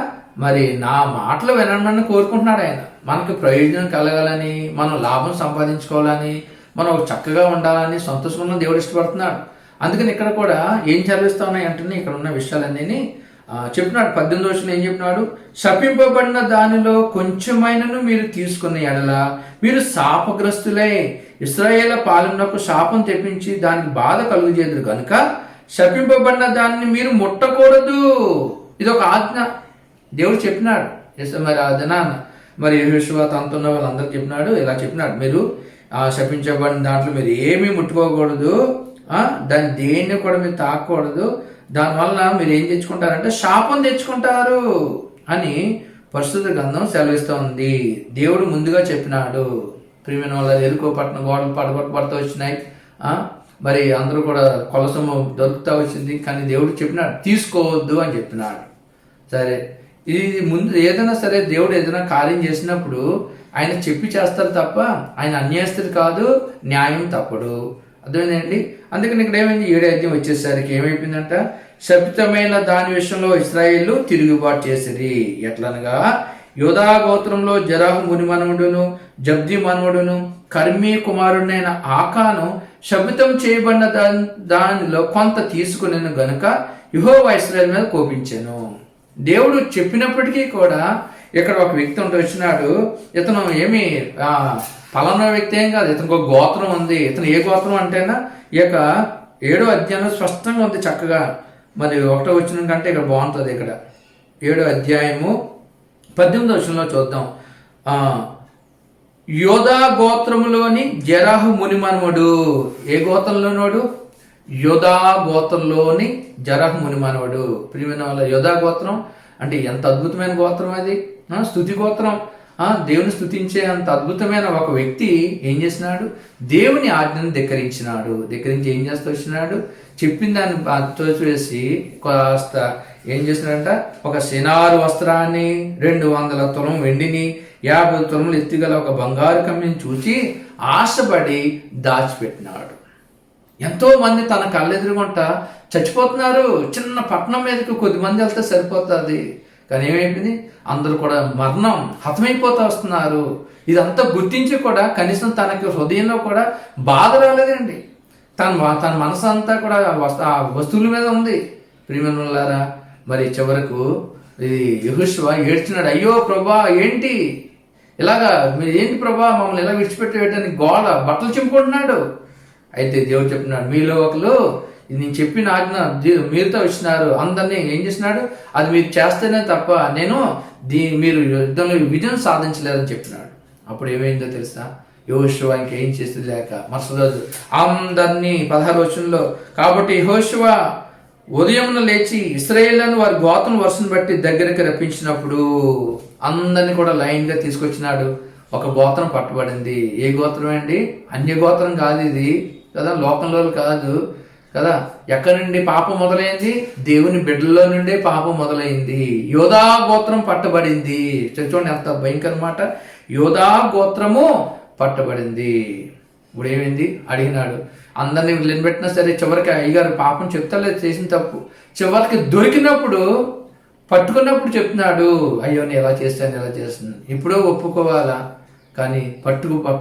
మరి నా మాటలు వినమని కోరుకుంటున్నాడు ఆయన. మనకు ప్రయోజనం కలగాలని, మనం లాభం సంపాదించుకోవాలని, మనం చక్కగా ఉండాలని, సంతోషంగా దేవుడు ఇష్టపడుతున్నాడు. అందుకని ఇక్కడ కూడా ఏం చదివిస్తా ఉన్నాయి అంటే ఇక్కడ ఉన్న విషయాలన్నీ చెప్పినాడు. 18వ వచనం ఏం చెప్పినాడు? శపింపబడిన దానిలో కొంచెమైనను మీరు తీసుకున్న ఎడల మీరు శాపగ్రస్తులై ఇశ్రాయేల పాలనకు శాపం తెప్పించి దానికి బాధ కలుగజేదురు కనుక శపింపబడిన దాన్ని మీరు ముట్టకూడదు. ఇది ఒక ఆజ్ఞ దేవుడు చెప్పినాడు. మరి ఆ దినాన మరి యెహోషువ తనతో ఉన్న వాళ్ళందరూ చెప్పినాడు, ఇలా చెప్పినాడు, మీరు శపించబడిన దాంట్లో మీరు ఏమీ ముట్టుకోకూడదు, దాన్ని దేన్ని కూడా మీరు తాకూడదు, దానివల్ల మీరు ఏం తెచ్చుకుంటారంటే శాపం తెచ్చుకుంటారు అని పరిశుద్ధ గ్రంథం సెలవిస్తూ ఉంది. దేవుడు ముందుగా చెప్పినాడు. ప్రియమైన వాళ్ళ ఎరుకో పట్టణ గోడలు పడగొట్టబడుతూ వచ్చినాయి. మరి అందరూ కూడా కొలసము దొరుకుతూ వచ్చింది. కానీ దేవుడు చెప్పినాడు తీసుకోవద్దు అని చెప్పినాడు. సరే, ఇది ముందు ఏదైనా సరే దేవుడు ఏదైనా కార్యం చేసినప్పుడు ఆయన చెప్పి చేస్తారు తప్ప ఆయన అన్యాయస్తుడు కాదు, న్యాయం తప్పడు. అర్థమైందండి? అందుకని ఇక్కడ ఏమైంది? 7వ అధ్యాయం వచ్చేసరికి ఏమైపోయిందంట? శపితమైన దాని విషయంలో ఇశ్రాయేలు తిరుగుబాటు చేసిరి. ఎట్లనగా యోధా గోత్రంలో జరాహు ముని మనవుడును జబ్ది మనవుడును కర్మీ కుమారుడైన ఆకాను శపితం చేయబడిన దానిలో కొంత తీసుకునేను గనుక యెహోవా ఇశ్రాయేలు మీద కోపించాను. దేవుడు చెప్పినప్పటికీ కూడా ఇక్కడ ఒక వ్యక్తి ఉంటూ వచ్చినాడు. ఇతను ఏమి ఫలానా వ్యక్తి ఏం కాదు, ఇతనికి ఒక గోత్రం ఉంది. ఇతను ఏ గోత్రం అంటేనా ఈ యొక్క 7వ అధ్యాయం స్పష్టంగా ఉంది చక్కగా. మరి 1వ వచనం కంటే ఇక్కడ బాగుంటుంది. ఇక్కడ 7వ అధ్యాయము 18వ వచనంలో చూద్దాం. యోధా గోత్రములోని జరాహు ముని మనవడు. ఏ గోత్రంలోనోడు? యోధా గోత్రంలోని జరాహు ముని మనవడు. ప్రియమైన వాళ్ళ యోధా గోత్రం అంటే ఎంత అద్భుతమైన గోత్రం అది, స్తుతి గోత్రం. దేవుని స్తుతించే అంత అద్భుతమైన ఒక వ్యక్తి ఏం చేసినాడు? దేవుని ఆజ్ఞను ధిక్కరించి ఏం చేస్తూ వచ్చినాడు? చెప్పిన దాన్ని తోసివేసి కాస్త ఏం చేసినాడంట? ఒక సినారు వస్త్రాన్ని, 200 తులం వెండిని, 50 తులములు ఎత్తిగల ఒక బంగారు కమ్మిని చూచి ఆశపడి దాచిపెట్టినాడు. ఎంతో మంది తన కళ్ళెదురుగుంట చచ్చిపోతున్నారు. చిన్న పట్టణం మీదకి కొద్దిమంది వెళ్తే సరిపోతుంది. కానీ ఏమైపోయింది? అందరూ కూడా మరణం హతమైపోతూ వస్తున్నారు. ఇదంతా గుర్తించి కూడా కనీసం తనకి హృదయంలో కూడా బాధ రాలేదండి. తన మనసు అంతా కూడా ఆ వస్తువుల మీద ఉంది. ప్రియమైనలారా, మరి చివరకు ఇది యెహోషువ ఏడ్చినాడు. అయ్యో ప్రభా, ఏంటి ఇలాగా మీరు ఏంటి ప్రభా మమ్మల్ని ఇలా విడిచిపెట్టేయడానికి గోడ బట్టలు చింపుకుంటున్నాడు. అయితే దేవుడు చెప్పినాడు, మీలో ఒకరు నేను చెప్పిన ఆజ్ఞ మీరుతో వచ్చినారు, అందరినీ ఏం చేసినాడు? అది మీరు చేస్తేనే తప్ప నేను మీరు యుద్ధంలో విజయం సాధించలేదని చెప్పినాడు. అప్పుడు ఏమైందో తెలుసా? యెహోషువ ఇంకేం చేసేది లేక మరుసటి రోజు అందరినీ 16వ వచనంలో, కాబట్టి యెహోషువ ఉదయమున లేచి ఇశ్రాయేలును వారి గోత్రం వరుసను బట్టి దగ్గరికి రప్పించినప్పుడు అందరినీ కూడా లైన్గా తీసుకొచ్చినాడు. ఒక గోత్రం పట్టబడింది. ఏ గోత్రం అండి? అన్య గోత్రం కాదు ఇది కదా, లోకంలో కాదు కదా. ఎక్కడి నుండి పాపం మొదలైంది? దేవుని బిడ్డల్లో నుండే పాపం మొదలైంది. యోధా గోత్రం పట్టబడింది. చూడండి ఎంత భయంకర మాట. యోధా గోత్రము పట్టబడింది. ఇప్పుడు ఏమైంది అడిగినాడు, అందరినీ నిలబెట్టినా సరే చివరికి అయ్యగారు పాపం చెప్తలేదు చేసిన తప్పు, చివరికి దొరికినప్పుడు పట్టుకున్నప్పుడు చెప్తున్నాడు, అయ్యో నేను ఎలా చేస్తాను ఎలా చేస్తున్నాను. ఇప్పుడో ఒప్పుకోవాలా, కానీ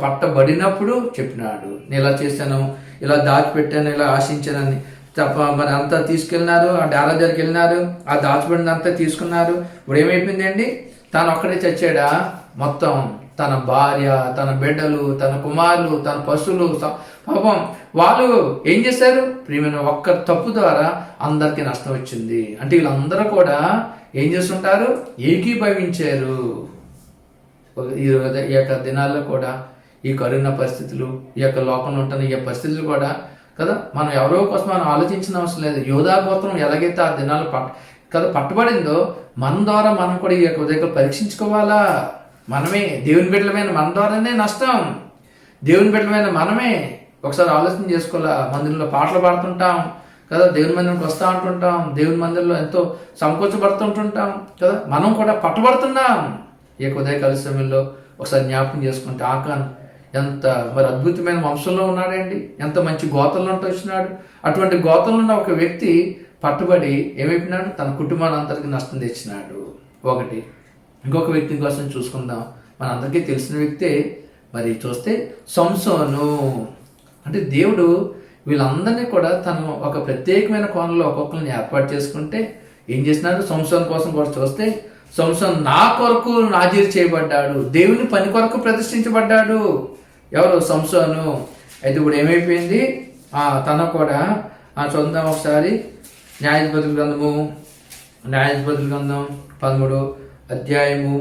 పట్టబడినప్పుడు చెప్పినాడు, నేను ఇలా చేశాను, ఇలా దాచిపెట్టాను, ఇలా ఆశించానని. తప్ప మరి అంతా తీసుకెళ్ళినారు, ఆ డాలా దగ్గరికి వెళ్ళినారు, ఆ దాచిపెట్టినంతా తీసుకున్నారు. ఇప్పుడు ఏమైపోయింది అండి, తాను ఒక్కడే చచ్చాడా? మొత్తం తన భార్య, తన బిడ్డలు, తన కుమారులు, తన పశువులు, పాపం వాళ్ళు ఏం చేశారు? ప్రియమైన ఒక్క తప్పు ద్వారా అందరికీ నష్టం వచ్చింది. అంటే వీళ్ళందరూ కూడా ఏం చేస్తుంటారు? ఏకీభవించారు. ఈ యొక్క దినాల్లో కూడా ఈ కరోనా పరిస్థితులు, ఈ యొక్క లోకంలో ఉంటున్న ఈ పరిస్థితులు కూడా కదా, మనం ఎవరో కోసం మనం ఆలోచించిన అవసరం లేదు. యోధా గోత్రం ఎలాగైతే ఆ దినాలు పట్టబడిందో మన ద్వారా మనం కూడా ఈ యొక్క దగ్గర పరీక్షించుకోవాలా. మనమే దేవుని బిడ్డలమైన మన ద్వారానే నష్టం. దేవుని బిడ్డలమైన మనమే ఒకసారి ఆలోచన చేసుకోవాలా. మందిరంలో పాటలు పాడుతుంటాం కదా, దేవుని మందిరంకి వస్తూ ఉంటుంటాం, దేవుని మందిరంలో ఎంతో సంకోచపడుతుంటుంటాం కదా, మనం కూడా పట్టబడుతున్నాం. ఈ యొక్క ఉదయకాల సమయంలో ఒకసారి జ్ఞాపకం చేసుకుంటే ఆకాన్ ఎంత మరి అద్భుతమైన వంశంలో ఉన్నాడండి, ఎంత మంచి గోతంలో వచ్చినాడు. అటువంటి గోతంలో ఉన్న ఒక వ్యక్తి పట్టుబడి ఏమైపోయినాడు? తన కుటుంబాన్ని అందరికీ నష్టం తెచ్చినాడు. ఒకటి. ఇంకొక వ్యక్తి కోసం చూసుకుందాం. మనందరికీ తెలిసిన వ్యక్తే. మరి చూస్తే సంసోను. అంటే దేవుడు వీళ్ళందరినీ కూడా తను ఒక ప్రత్యేకమైన కోణంలో ఒక్కొక్కరిని ఏర్పాటు చేసుకుంటే ఏం చేసినాడు? సంసోను కోసం కూడా చూస్తే సంసోను నా కొరకు నాజీరు చేయబడ్డాడు, దేవుని పని కొరకు ప్రతిష్ఠించబడ్డాడు. ఎవరు? సంసోను. అయితే ఇప్పుడు ఏమైపోయింది? తన కూడా చూద్దాం ఒకసారి. న్యాయాధిపతుల గ్రంథం 13వ అధ్యాయము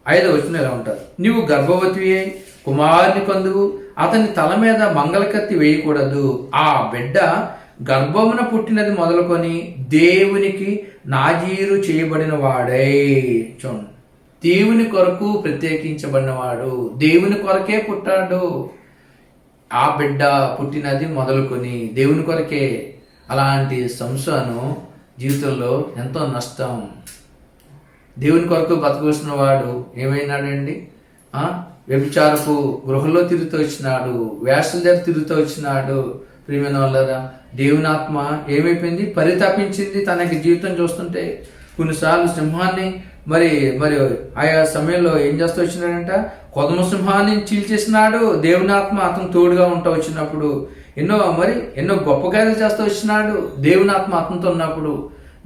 5వ వచనం ఎలా ఉంటారు? నీవు గర్భవతి అయి కుమారుని కందువు, అతని తల మీద మంగళకత్తి వేయకూడదు, ఆ బిడ్డ గర్భమున పుట్టినది మొదలుకొని దేవునికి నాజీరు చేయబడిన వాడై. చూడండి, దేవుని కొరకు ప్రత్యేకించబడినవాడు, దేవుని కొరకే పుట్టాడు. ఆ బిడ్డ పుట్టినది మొదలుకొని దేవుని కొరకే. అలాంటి సంసోను జీవితంలో ఎంతో నష్టం. దేవుని కొరకు బతకొస్తున్న వాడు ఏమైనాడండి? వ్యభిచారపు గృహంలో తిరుగుతూ వచ్చినాడు, వేషల దగ్గర తిరుగుతూ వచ్చినాడు. ప్రియమైన వాళ్ళరా, దేవుని ఆత్మ ఏమైపోయింది? పరితాపించింది తనకి జీవితం చూస్తుంటే. కొన్నిసార్లు సింహాన్ని మరి ఆయా సమయంలో ఏం చేస్తూ వచ్చినాడంట? కొదమ సింహాన్ని చీల్చేసినాడు. దేవుని ఆత్మ అతను తోడుగా ఉంటా వచ్చినప్పుడు ఎన్నో గొప్ప కార్యాలు చేస్తూ వచ్చినాడు. దేవుని ఆత్మ అతనితో ఉన్నప్పుడు,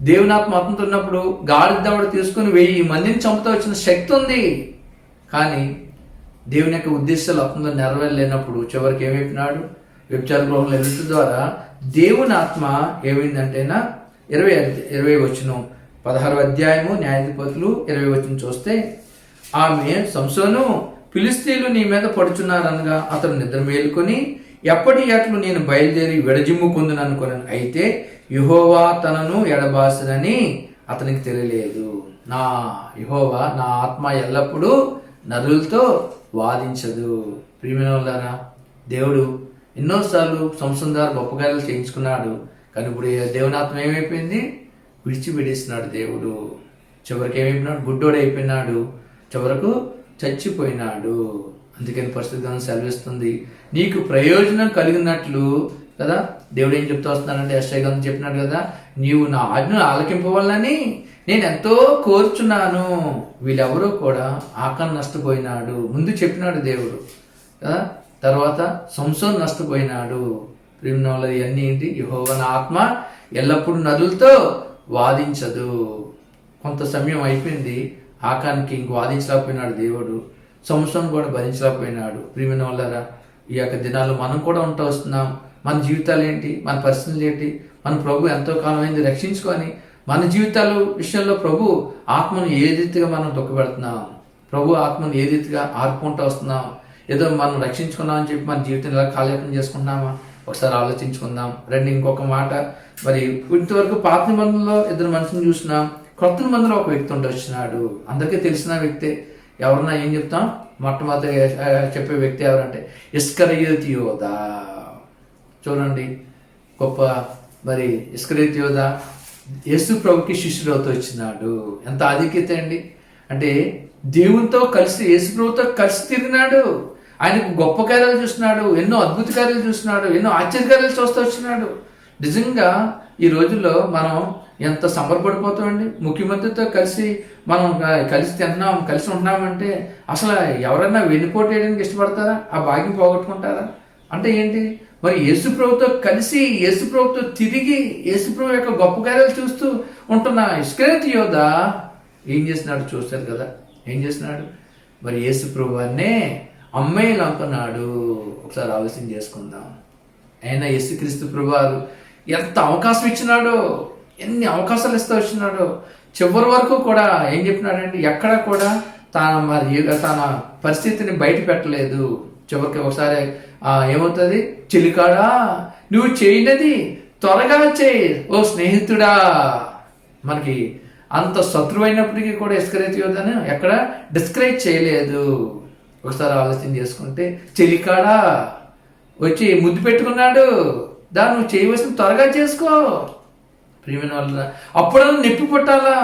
దేవుని ఆత్మ అతనితో ఉన్నప్పుడు గాలి దవడ తీసుకుని 1000 మందిని చంపుతూ వచ్చిన శక్తి ఉంది. కానీ దేవుని యొక్క ఉద్దేశాలు అతనితో నెరవేరలేనప్పుడు చివరికి ఏమైపోయినాడు? వ్యభిచార గృహంలో వెళ్ళటం ద్వారా దేవుని ఆత్మ ఏమైందంటేనా 20 వచనం 16వ అధ్యాయము న్యాయాధిపతులు 20 వచనం చూస్తే, ఆమె సంసోను, ఫిలిష్తీయులు నీ మీద పడుచున్నారనగా అతను నిద్ర మేలుకొని ఎప్పటి ఎట్లు నేను బయలుదేరి విడజిమ్ముకుందును అనుకున్నాను. అయితే యెహోవా తనను ఎడబాసనని అతనికి తెలియలేదు. నా యెహోవా నా ఆత్మ ఎల్లప్పుడూ నరులతో వాదించదు. ప్రియమైన వాళ్ళారా, దేవుడు ఎన్నోసార్లు సంసోను ద్వారా గొప్ప కార్యాలు చేయించుకున్నాడు. కానీ ఇప్పుడు దేవుని ఆత్మ ఏమైపోయింది? విడిచిపెడేసినాడు దేవుడు. చివరికి ఏమైపోయినాడు? గుడ్డోడు అయిపోయినాడు, చివరకు చచ్చిపోయినాడు. అందుకని పరిస్థితి గ్రంథం సెలవిస్తుంది, నీకు ప్రయోజనం కలిగినట్లు కదా. దేవుడు ఏం చెప్తూ వస్తున్నాడంటే, యెషయా గ్రంథం చెప్పినాడు కదా, నీవు నా ఆజ్ఞను ఆలకింపవాలని నేను ఎంతో కోరుచున్నాను. వీళ్ళెవరూ కూడా ఆకాన్ నష్టపోయినాడు ముందు చెప్పినాడు దేవుడు కదా. తర్వాత సంసోను నష్టపోయినాడు. ప్రియమైన ఇవన్నీ ఏంటి? యెహోవా నా ఆత్మ ఎల్లప్పుడూ నరులతో వాదించదు. కొంత సమయం అయిపోయింది, ఆకానికి ఇంక వాదించలేకపోయినాడు దేవుడు. సంసోను కూడా భరించలేకపోయినాడు. ప్రియమైన వాళ్ళరా, ఈ యొక్క దినాల్లో మనం కూడా ఉంటూ వస్తున్నాం. మన జీవితాలు ఏంటి, మన పరిస్థితులు ఏంటి? మన ప్రభు ఎంతో కాలం అయింది రక్షించుకొని మన జీవితాల విషయంలో ప్రభు ఆత్మను ఏ రీతిగా మనం దుఃఖపెడుతున్నాం, ప్రభు ఆత్మను ఏ రీతిగా ఆర్పుకుంటూ వస్తున్నాం. ఏదో మనం రక్షించుకున్నామని చెప్పి మన జీవితం ఇలా కాలయాపన చేసుకుంటున్నామా? ఒకసారి ఆలోచించుకుందాం. రండి, ఇంకొక మాట. మరి ఇంతవరకు పాత నిబంధనలో 2 మనుషులను చూసినాం, కొత్త నిబంధనలో ఒక వ్యక్తి వచ్చినాడు. అందరికీ తెలిసిన వ్యక్తే. ఎవరన్నా ఏం చెప్తాం? మొట్టమొదటి చెప్పే వ్యక్తి ఎవరంటే ఇస్కరియోతు యోధా. చూడండి, గొప్ప మరి ఇస్కరియోతు యోధా యేసు ప్రభుకి శిష్యుడు అవుతూ వచ్చినాడు. ఎంత ఆధిక్యత అండి! అంటే దేవునితో కలిసి యేసు ప్రభుతో కలిసి తిరిగినాడు. ఆయనకు గొప్ప కార్యాలు చూస్తున్నాడు, ఎన్నో అద్భుత కార్యాలు చూస్తున్నాడు, ఎన్నో ఆశ్చర్యకార్యాలు చూస్తూ వచ్చినాడు. నిజంగా ఈ రోజుల్లో మనం ఎంత సంబరపడిపోతామండి. ముఖ్యమంత్రితో కలిసి మనం కలిసి తింటున్నాం, కలిసి ఉంటున్నామంటే అసలు ఎవరైనా వెన్నుపోటేయడానికి ఇష్టపడతారా? ఆ భాగ్యం పోగొట్టుకుంటారా? అంటే ఏంటి? మరి యేసుప్రభుతో కలిసి యేసుప్రభుతో తిరిగి యేసుప్రభు యొక్క గొప్ప కార్యాలు చూస్తూ ఉంటున్న ఇస్కరియోతు యోధ ఏం చేస్తున్నాడు చూస్తారు కదా. ఏం చేస్తున్నాడు? మరి యేసుప్రభు అన్నే అమ్మాయిలు అనుకున్నాడు. ఒకసారి ఆలోచన చేసుకుందాం. అయినా యేసుక్రీస్తు ప్రభువారు ఎంత అవకాశం ఇచ్చినాడో, ఎన్ని అవకాశాలు ఇస్తూ వచ్చినాడో. చివరి వరకు కూడా ఏం చెప్పినాడంటే ఎక్కడ కూడా తన పరిస్థితిని బయట పెట్టలేదు. చివరికి ఒకసారి ఏమవుతుంది? చిలికాడా, నువ్వు చేయనది త్వరగా చేయి ఓ స్నేహితుడా. మనకి అంత శత్రువు అయినప్పటికీ కూడా ఇస్కరియోతు యోధను ఎక్కడ డిస్కరేజ్ చేయలేదు. ఒకసారి ఆలోచన చేసుకుంటే చెలికాడా వచ్చి ముద్దు పెట్టుకున్నాడు. దాన్ని నువ్వు చేయవలసిన త్వరగా చేసుకో. ప్రియమైన వాళ్ళ అప్పుడన్నా నొప్పి పుట్టాలా,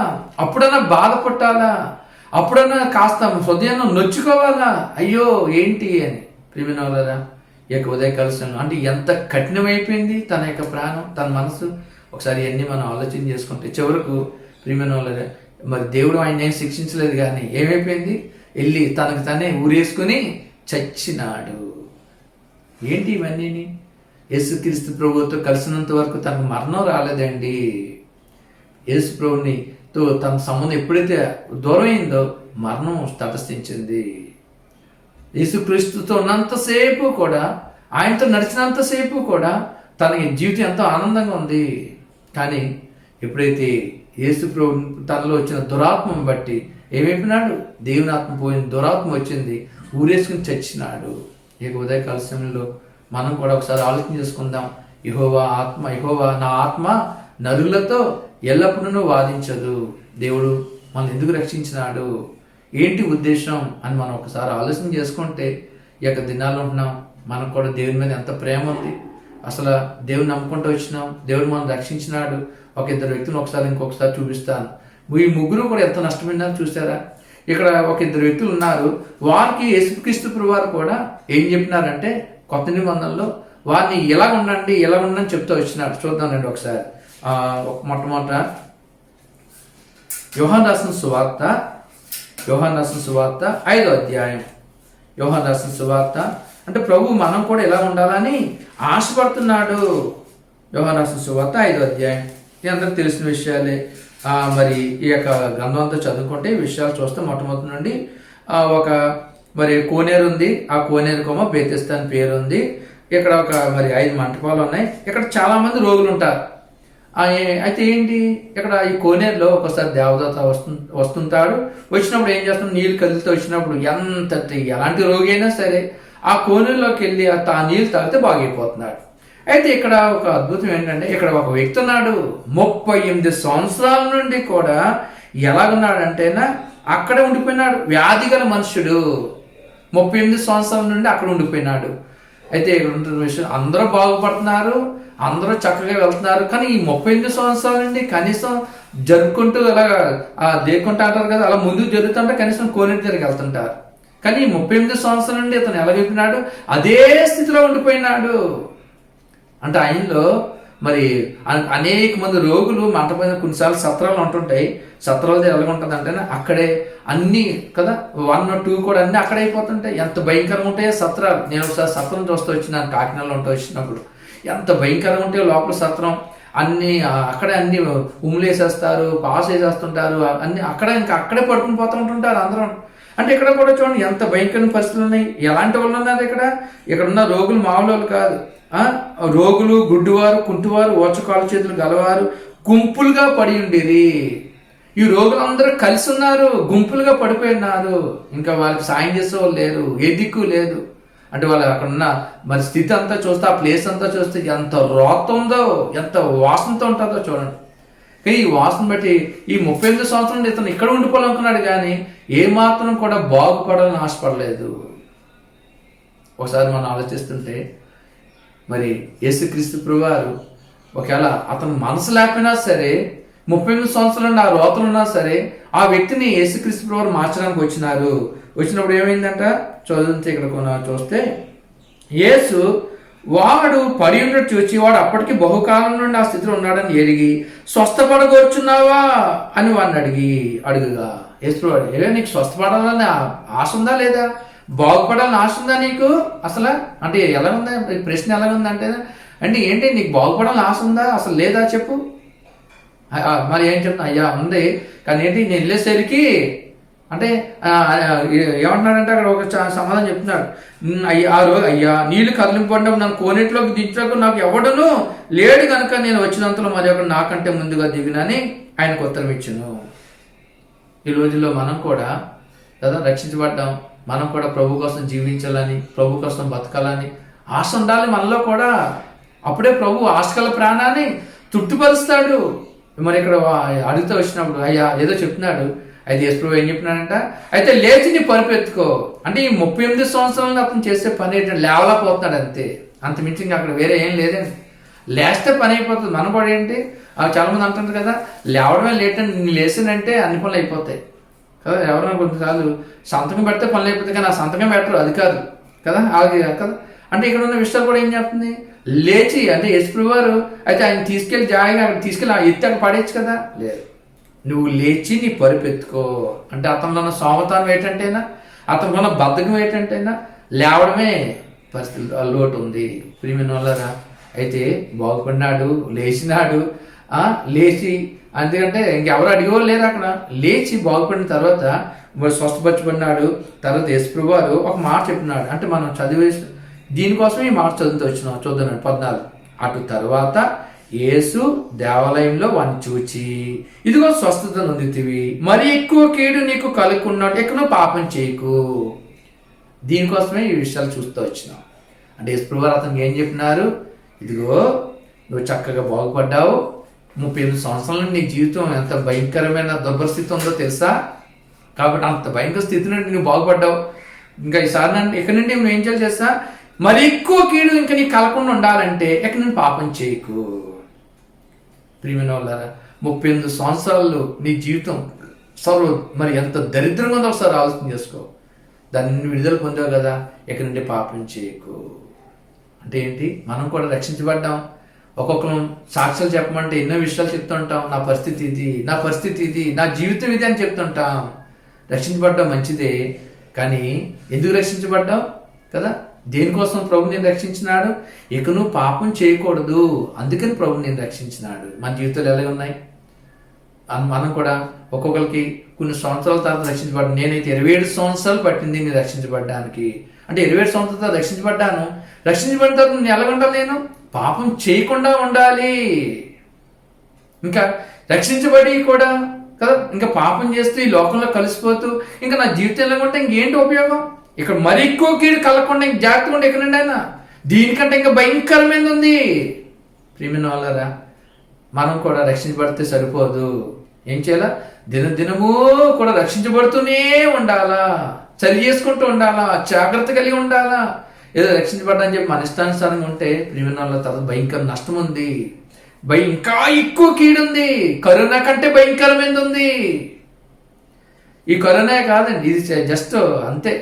అప్పుడన్నా బాధ పుట్టాలా, అప్పుడన్నా కాస్త హృదయాన్ని నొచ్చుకోవాలా, అయ్యో ఏంటి అని. ప్రియమైన వాళ్ళ ఈ యొక్క ఉదయకాల సమయంలో అంటే ఎంత కఠినమైపోయింది తన యొక్క ప్రాణం, తన మనసు. ఒకసారి ఇవన్నీ మనం ఆలోచన చేసుకుంటే చివరకు ప్రియమైన వాళ్ళ మరి దేవుడు ఆయన ఏం శిక్షించలేదు, కానీ ఏమైపోయింది? వెళ్ళి తనకు తనే ఊరేసుకుని చచ్చినాడు. ఏంటి ఇవన్నీ? యేసుక్రీస్తు ప్రభువుతో కలిసినంత వరకు తనకు మరణం రాలేదండి. యేసు ప్రభునితో తన సంబంధం ఎప్పుడైతే దూరం అయిందో మరణం తటస్థించింది. యేసుక్రీస్తుతో ఉన్నంతసేపు కూడా, ఆయనతో నడిచినంతసేపు కూడా తనకి జీవితం ఎంతో ఆనందంగా ఉంది. కానీ ఎప్పుడైతే యేసు ప్రభు తనలో వచ్చిన దురాత్మను బట్టి ఏమైపోయినాడు? దేవుని ఆత్మ పోయిన దురాత్మ వచ్చింది, ఊరేసుకుని చచ్చినాడు. ఇక ఉదయకాల సమయంలో మనం కూడా ఒకసారి ఆలోచన చేసుకుందాం. యెహోవా నా ఆత్మ నరులతో ఎల్లప్పుడూ వాదించదు. దేవుడు మనల్ని ఎందుకు రక్షించినాడు, ఏంటి ఉద్దేశం అని మనం ఒకసారి ఆలోచన చేసుకుంటే ఈ యొక్క దినాల్లో ఉంటున్నాం. మనకు కూడా దేవుని మీద ఎంత ప్రేమ ఉంది. అసలు దేవుని నమ్ముకుంటూ వచ్చినాం, దేవుడు మనం రక్షించినాడు. ఒక ఇద్దరు వ్యక్తులను ఇంకొకసారి చూపిస్తాను. ఈ ముగ్గురు కూడా ఎంత నష్టపోయినారో చూసారా? ఇక్కడ ఒక ఇద్దరు వ్యక్తులు ఉన్నారు. వారికి యేసుక్రీస్తు ప్రభువారు కూడా ఏం చెప్పినారంటే కొత్త నిబంధనలో వారిని ఎలా ఉండండి చెప్తూ వచ్చినారు. చూద్దామండి ఒకసారి. మొట్టమొదట యోహాను రాసిన సువార్త 5వ అధ్యాయం. యోహాను రాసిన సువార్త అంటే ప్రభు మనం కూడా ఎలా ఉండాలని ఆశపడుతున్నాడు. యోహాను రాసిన సువార్త 5వ అధ్యాయం. ఇది అందరికి తెలిసిన విషయాలే. మరి ఈ యొక్క గ్రంథం అంతా చదువుకుంటే ఈ విషయాలు చూస్తే మొట్టమొదటి నుండి ఒక మరి కోనేరు ఉంది. ఆ కోనేరు కొమ్మ బేతెస్తా అని పేరు ఉంది. ఇక్కడ ఒక మరి 5 మంటపాలు ఉన్నాయి. ఇక్కడ చాలా మంది రోగులు ఉంటారు. అయితే ఏంటి, ఇక్కడ ఈ కోనేరులో ఒకసారి దేవదూత వస్తుంటాడు. వచ్చినప్పుడు ఏం చేస్తాం, నీళ్ళు కదులుతూ వచ్చినప్పుడు ఎలాంటి రోగి అయినా సరే ఆ కోనేరులోకి వెళ్ళి ఆ నీళ్ళు తాగితే బాగైపోతున్నాడు. అయితే ఇక్కడ ఒక అద్భుతం ఏంటంటే, ఇక్కడ ఒక వ్యక్తి ఉన్నాడు 38 సంవత్సరాల నుండి కూడా ఎలాగున్నాడంటేనా అక్కడే ఉండిపోయినాడు. వ్యాధి గల మనుషుడు 38 సంవత్సరాల నుండి అక్కడ ఉండిపోయినాడు. అయితే ఇక్కడ ఉంటున్న విషయం, అందరూ బాగుపడుతున్నారు, అందరూ చక్కగా వెళ్తున్నారు. కానీ ఈ 38 సంవత్సరాల నుండి కనీసం జరుపుకుంటూ అలా దేక్కుంటూ అంటారు కదా, అలా ముందుకు జరుగుతుంటే కనీసం కోనేరు దగ్గరికి వెళ్తుంటారు. కానీ ఈ 38 సంవత్సరాల నుండి అతను ఎలా చెప్పినాడు, అదే స్థితిలో ఉండిపోయినాడు. అంటే ఆయనలో మరి అనేక మంది రోగులు మంటపైన కొన్నిసార్లు సత్రాలు ఉంటుంటాయి. సత్రాలు ఎలా ఉంటుంది అంటే అక్కడే అన్ని కదా 1 or 2 కూడా అన్ని అక్కడే అయిపోతుంటాయి. ఎంత భయంకరంగా ఉంటాయో సత్రాలు. నేను ఒకసారి సత్రం చూస్తూ వచ్చినాను, కాకినాడలో ఉంటూ వచ్చినప్పుడు. ఎంత భయంకరంగా ఉంటాయో లోపల సత్రం. అన్ని అక్కడే అన్ని ఉమ్ములేసేస్తారు, పాస్ వేసేస్తుంటారు, అన్ని అక్కడే పడుకుని పోతూ ఉంటుంటారు అందరం. అంటే ఇక్కడ కూడా చూడండి ఎంత భయంకరమైన పరిస్థితులు ఉన్నాయి. ఎలాంటి వాళ్ళు ఉన్నారు ఇక్కడ ఉన్న రోగులు మామూలు వాళ్ళు కాదు. రోగులు, గుడ్డివారు, కుంటివారు, ఓచకాలు చేతులు గలవారు గుంపులుగా పడి ఉండేది. ఈ రోగులందరూ కలిసి ఉన్నారు, గుంపులుగా పడిపోయినారు. ఇంకా వాళ్ళకి సాయం చేసే వాళ్ళు లేరు, ఏ దిక్కు లేదు. అంటే వాళ్ళు అక్కడ ఉన్న మరి స్థితి అంతా చూస్తే, ఆ ప్లేస్ అంతా చూస్తే ఎంత రోత ఉందో, ఎంత వాసనతో ఉంటుందో చూడండి. కానీ ఈ వాసన బట్టి ఈ 38 సంవత్సరాలు ఇతను ఇక్కడ ఉండిపోవాలనుకున్నాడు, కానీ ఏమాత్రం కూడా బాగుపడాలని ఆశపడలేదు. ఒకసారి మనం ఆలోచిస్తుంటే మరి యేసుక్రీస్తు ప్రభువారు ఒకవేళ అతను మనసు లేకపోయినా సరే 38 సంవత్సరాలు ఆ రోతలు ఉన్నా సరే ఆ వ్యక్తిని యేసుక్రీస్తు ప్రభువు మార్చడానికి వచ్చినప్పుడు ఏమైందంట చదివితే ఇక్కడ చూస్తే యేసు వాడు పడి ఉన్నట్టు చూచి వాడు అప్పటికి బహుకాలం నుండి ఆ స్థితిలో ఉన్నాడని ఎరిగి స్వస్థపడగోర్చున్నావా అని వాడిని అడుగుగా యేసు ప్రభువు ఏవే నీకు స్వస్థపడాలని ఆశ ఉందా లేదా, బాగుపడాలని ఆశ ఉందా నీకు అసలు అంటే ఎలా ఉందా ప్రశ్న ఎలా ఉందంటే అంటే ఏంటి నీకు బాగుపడాలని ఆశ ఉందా అసలు లేదా చెప్పు. మరి ఏం చెప్తున్నా అయ్యా ఉంది కానీ ఏంటి నేను వెళ్ళేసరికి అంటే ఏమంటున్నాడంటే అక్కడ ఒక సమాధానం చెప్తున్నాడు, అయ్యా నీళ్లు కదిలింపడినప్పుడు నన్ను కోనేటిలోకి దించడానికి నాకు ఎవడను లేడు కనుక నేను వచ్చినంతలో మరి ఒకడు నాకంటే ముందుగా దిగినని ఆయనకు ఉత్తరం ఇచ్చాను. ఈ రోజుల్లో మనం కూడా కదా రక్షించబడ్డాం, మనం కూడా ప్రభు కోసం జీవించాలని ప్రభు కోసం బతకాలని ఆశ ఉండాలి మనలో కూడా. అప్పుడే ప్రభు ఆశకల ప్రాణాన్ని తృప్తిపరుస్తాడు. మరి ఇక్కడ అడుగుతూ వచ్చినప్పుడు అయ్యా ఏదో చెప్తున్నాడు, అయితే యేసు ప్రభువు ఏం చెప్పినాడంట, అయితే లేచి నీ పరుపెత్తుకో అంటే ఈ 38 సంవత్సరాలు అతను చేసే పని ఏంటంటే లేవలేకపోతున్నాడు అంతే, అంత మించి ఇంకా అక్కడ వేరే ఏం లేదండి. లేస్తే పని అయిపోతుంది. మనం కూడా ఏంటి చాలా మంది అంటుంది కదా లేవడమే లేట్ అని, నేను లేసానంటే అన్ని పనులు అయిపోతాయి కదా. ఎవరైనా కొన్నిసార్లు సంతకం పెడితే పనులు అయిపోతాయి కానీ ఆ సంతకం పెట్టరు, అది కాదు కదా, అది కదా. అంటే ఇక్కడ ఉన్న విషయాలు కూడా ఏం చెప్తుంది, లేచి అంటే యేసు ప్రభువు వారు అయితే ఆయన తీసుకెళ్ళి జాయిగా అక్కడ తీసుకెళ్ళి ఎత్తి అక్కడ పడేయచ్చు కదా, లేదు నువ్వు లేచి నీ పరుపెత్తుకో అంటే అతనిలో ఉన్న సోమతానం ఏంటంటేనా, అతనిలో ఉన్న బద్ధకం ఏంటంటేనా లేవడమే పరిస్థితి లోటు ఉంది. ప్రియమైన వాళ్ళారా అయితే బాగుపడినాడు, లేచినాడు, లేచి ఎందుకంటే ఇంకెవరు అడిగో లేరు అక్కడ, లేచి బాగుపడిన తర్వాత స్వస్థపరచబడినాడు. తర్వాత యేసు ప్రభువు వారు ఒక మాట చెప్పినాడు అంటే మనం చదివే దీనికోసం ఈ మాట చదువుతూ వచ్చినాం. చూద్దాం 14. అటు తర్వాత యేసు దేవాలయంలో వాడిని చూచి ఇదిగో స్వస్థత నొందితివి, మరి ఎక్కువ కీడు నీకు కలుగుకున్నాడు, ఎక్కువ పాపం చేయకు. దీనికోసమే ఈ విషయాలు చూస్తూ వచ్చినాం. అంటే యేసు ప్రభువు అతనికి ఏం చెప్పినారు, ఇదిగో నువ్వు చక్కగా బాగుపడ్డావు, 38 సంవత్సరాల నుండి నీ జీవితం ఎంత భయంకరమైన దుర్భరస్థితి ఉందో తెలుసా, కాబట్టి అంత భయంకర స్థితి నుండి నువ్వు బాగుపడ్డావు. ఇంకా ఈసారి ఇక్కడ నుండి నువ్వు ఏం చేయాలి చేస్తా, మరి ఎక్కువ కీడు ఇంకా నీకు కలగకుండా ఉండాలంటే ఎక్కడ నేను పాపం చేయకు. ప్రియమైన వాళ్ళారా 38 సంవత్సరాలు నీ జీవితం మరి ఎంత దరిద్రంగా ఉందో ఒకసారి ఆలోచన చేసుకో. దాన్ని విడుదల పొందావు కదా, ఎక్కడి నుండి పాపం చేయకు. అంటే ఏంటి, మనం కూడా రక్షించబడ్డాం. ఒక్కొక్కరు సాక్ష్యాలు చెప్పమంటే ఎన్నో విషయాలు చెప్తుంటాం, నా పరిస్థితి ఇది, నా పరిస్థితి ఇది, నా జీవితం ఇది అని చెప్తుంటాం. రక్షించబడ్డాం మంచిదే, కానీ ఎందుకు రక్షించబడ్డాం కదా, దేనికోసం ప్రభు నేను రక్షించినాడు, ఇక నువ్వు పాపం చేయకూడదు అందుకని ప్రభు నేను రక్షించినాడు. మన జీవితాలు ఎలా ఉన్నాయి, మనం కూడా ఒక్కొక్కరికి కొన్ని సంవత్సరాల తర్వాత రక్షించబడ్డాను. నేనైతే 27 సంవత్సరాలు పట్టింది నేను రక్షించబడ్డానికి. అంటే 27 సంవత్సరాల తర్వాత రక్షించబడ్డాను. రక్షించబడిన తర్వాత నేను ఎలాగుంటాను, నేను పాపం చేయకుండా ఉండాలి. ఇంకా రక్షించబడి కూడా కదా ఇంకా పాపం చేస్తూ ఈ లోకంలో కలిసిపోతూ ఇంకా నా జీవితం ఎలాగుంటే ఇంకేంటి ఉపయోగం. ఇక్కడ మరి ఎక్కువ కీడు కలగకుండా ఇంక జాగ్రత్తగా ఉంటే ఎక్కడండి ఆయన, దీనికంటే ఇంకా భయంకరమైనది ఉంది. ప్రియమైన వాళ్ళారా మనం కూడా రక్షించబడితే సరిపోదు, ఏం చేయాలా, దినదినము కూడా రక్షించబడుతూనే ఉండాలా, సరి చేసుకుంటూ ఉండాలా, జాగ్రత్త కలిగి ఉండాలా. ఏదో రక్షించబడ్డాని చెప్పి మన ఇష్టానుసారంగా ఉంటే ప్రియమైన వాళ్ళ తర్వాత భయంకర నష్టం ఉంది, ఇంకా ఎక్కువ కీడుంది, కరోనా కంటే భయంకరమైనది ఉంది. ఈ కరోనా కాదండి, ఇది జస్ట్ అంతే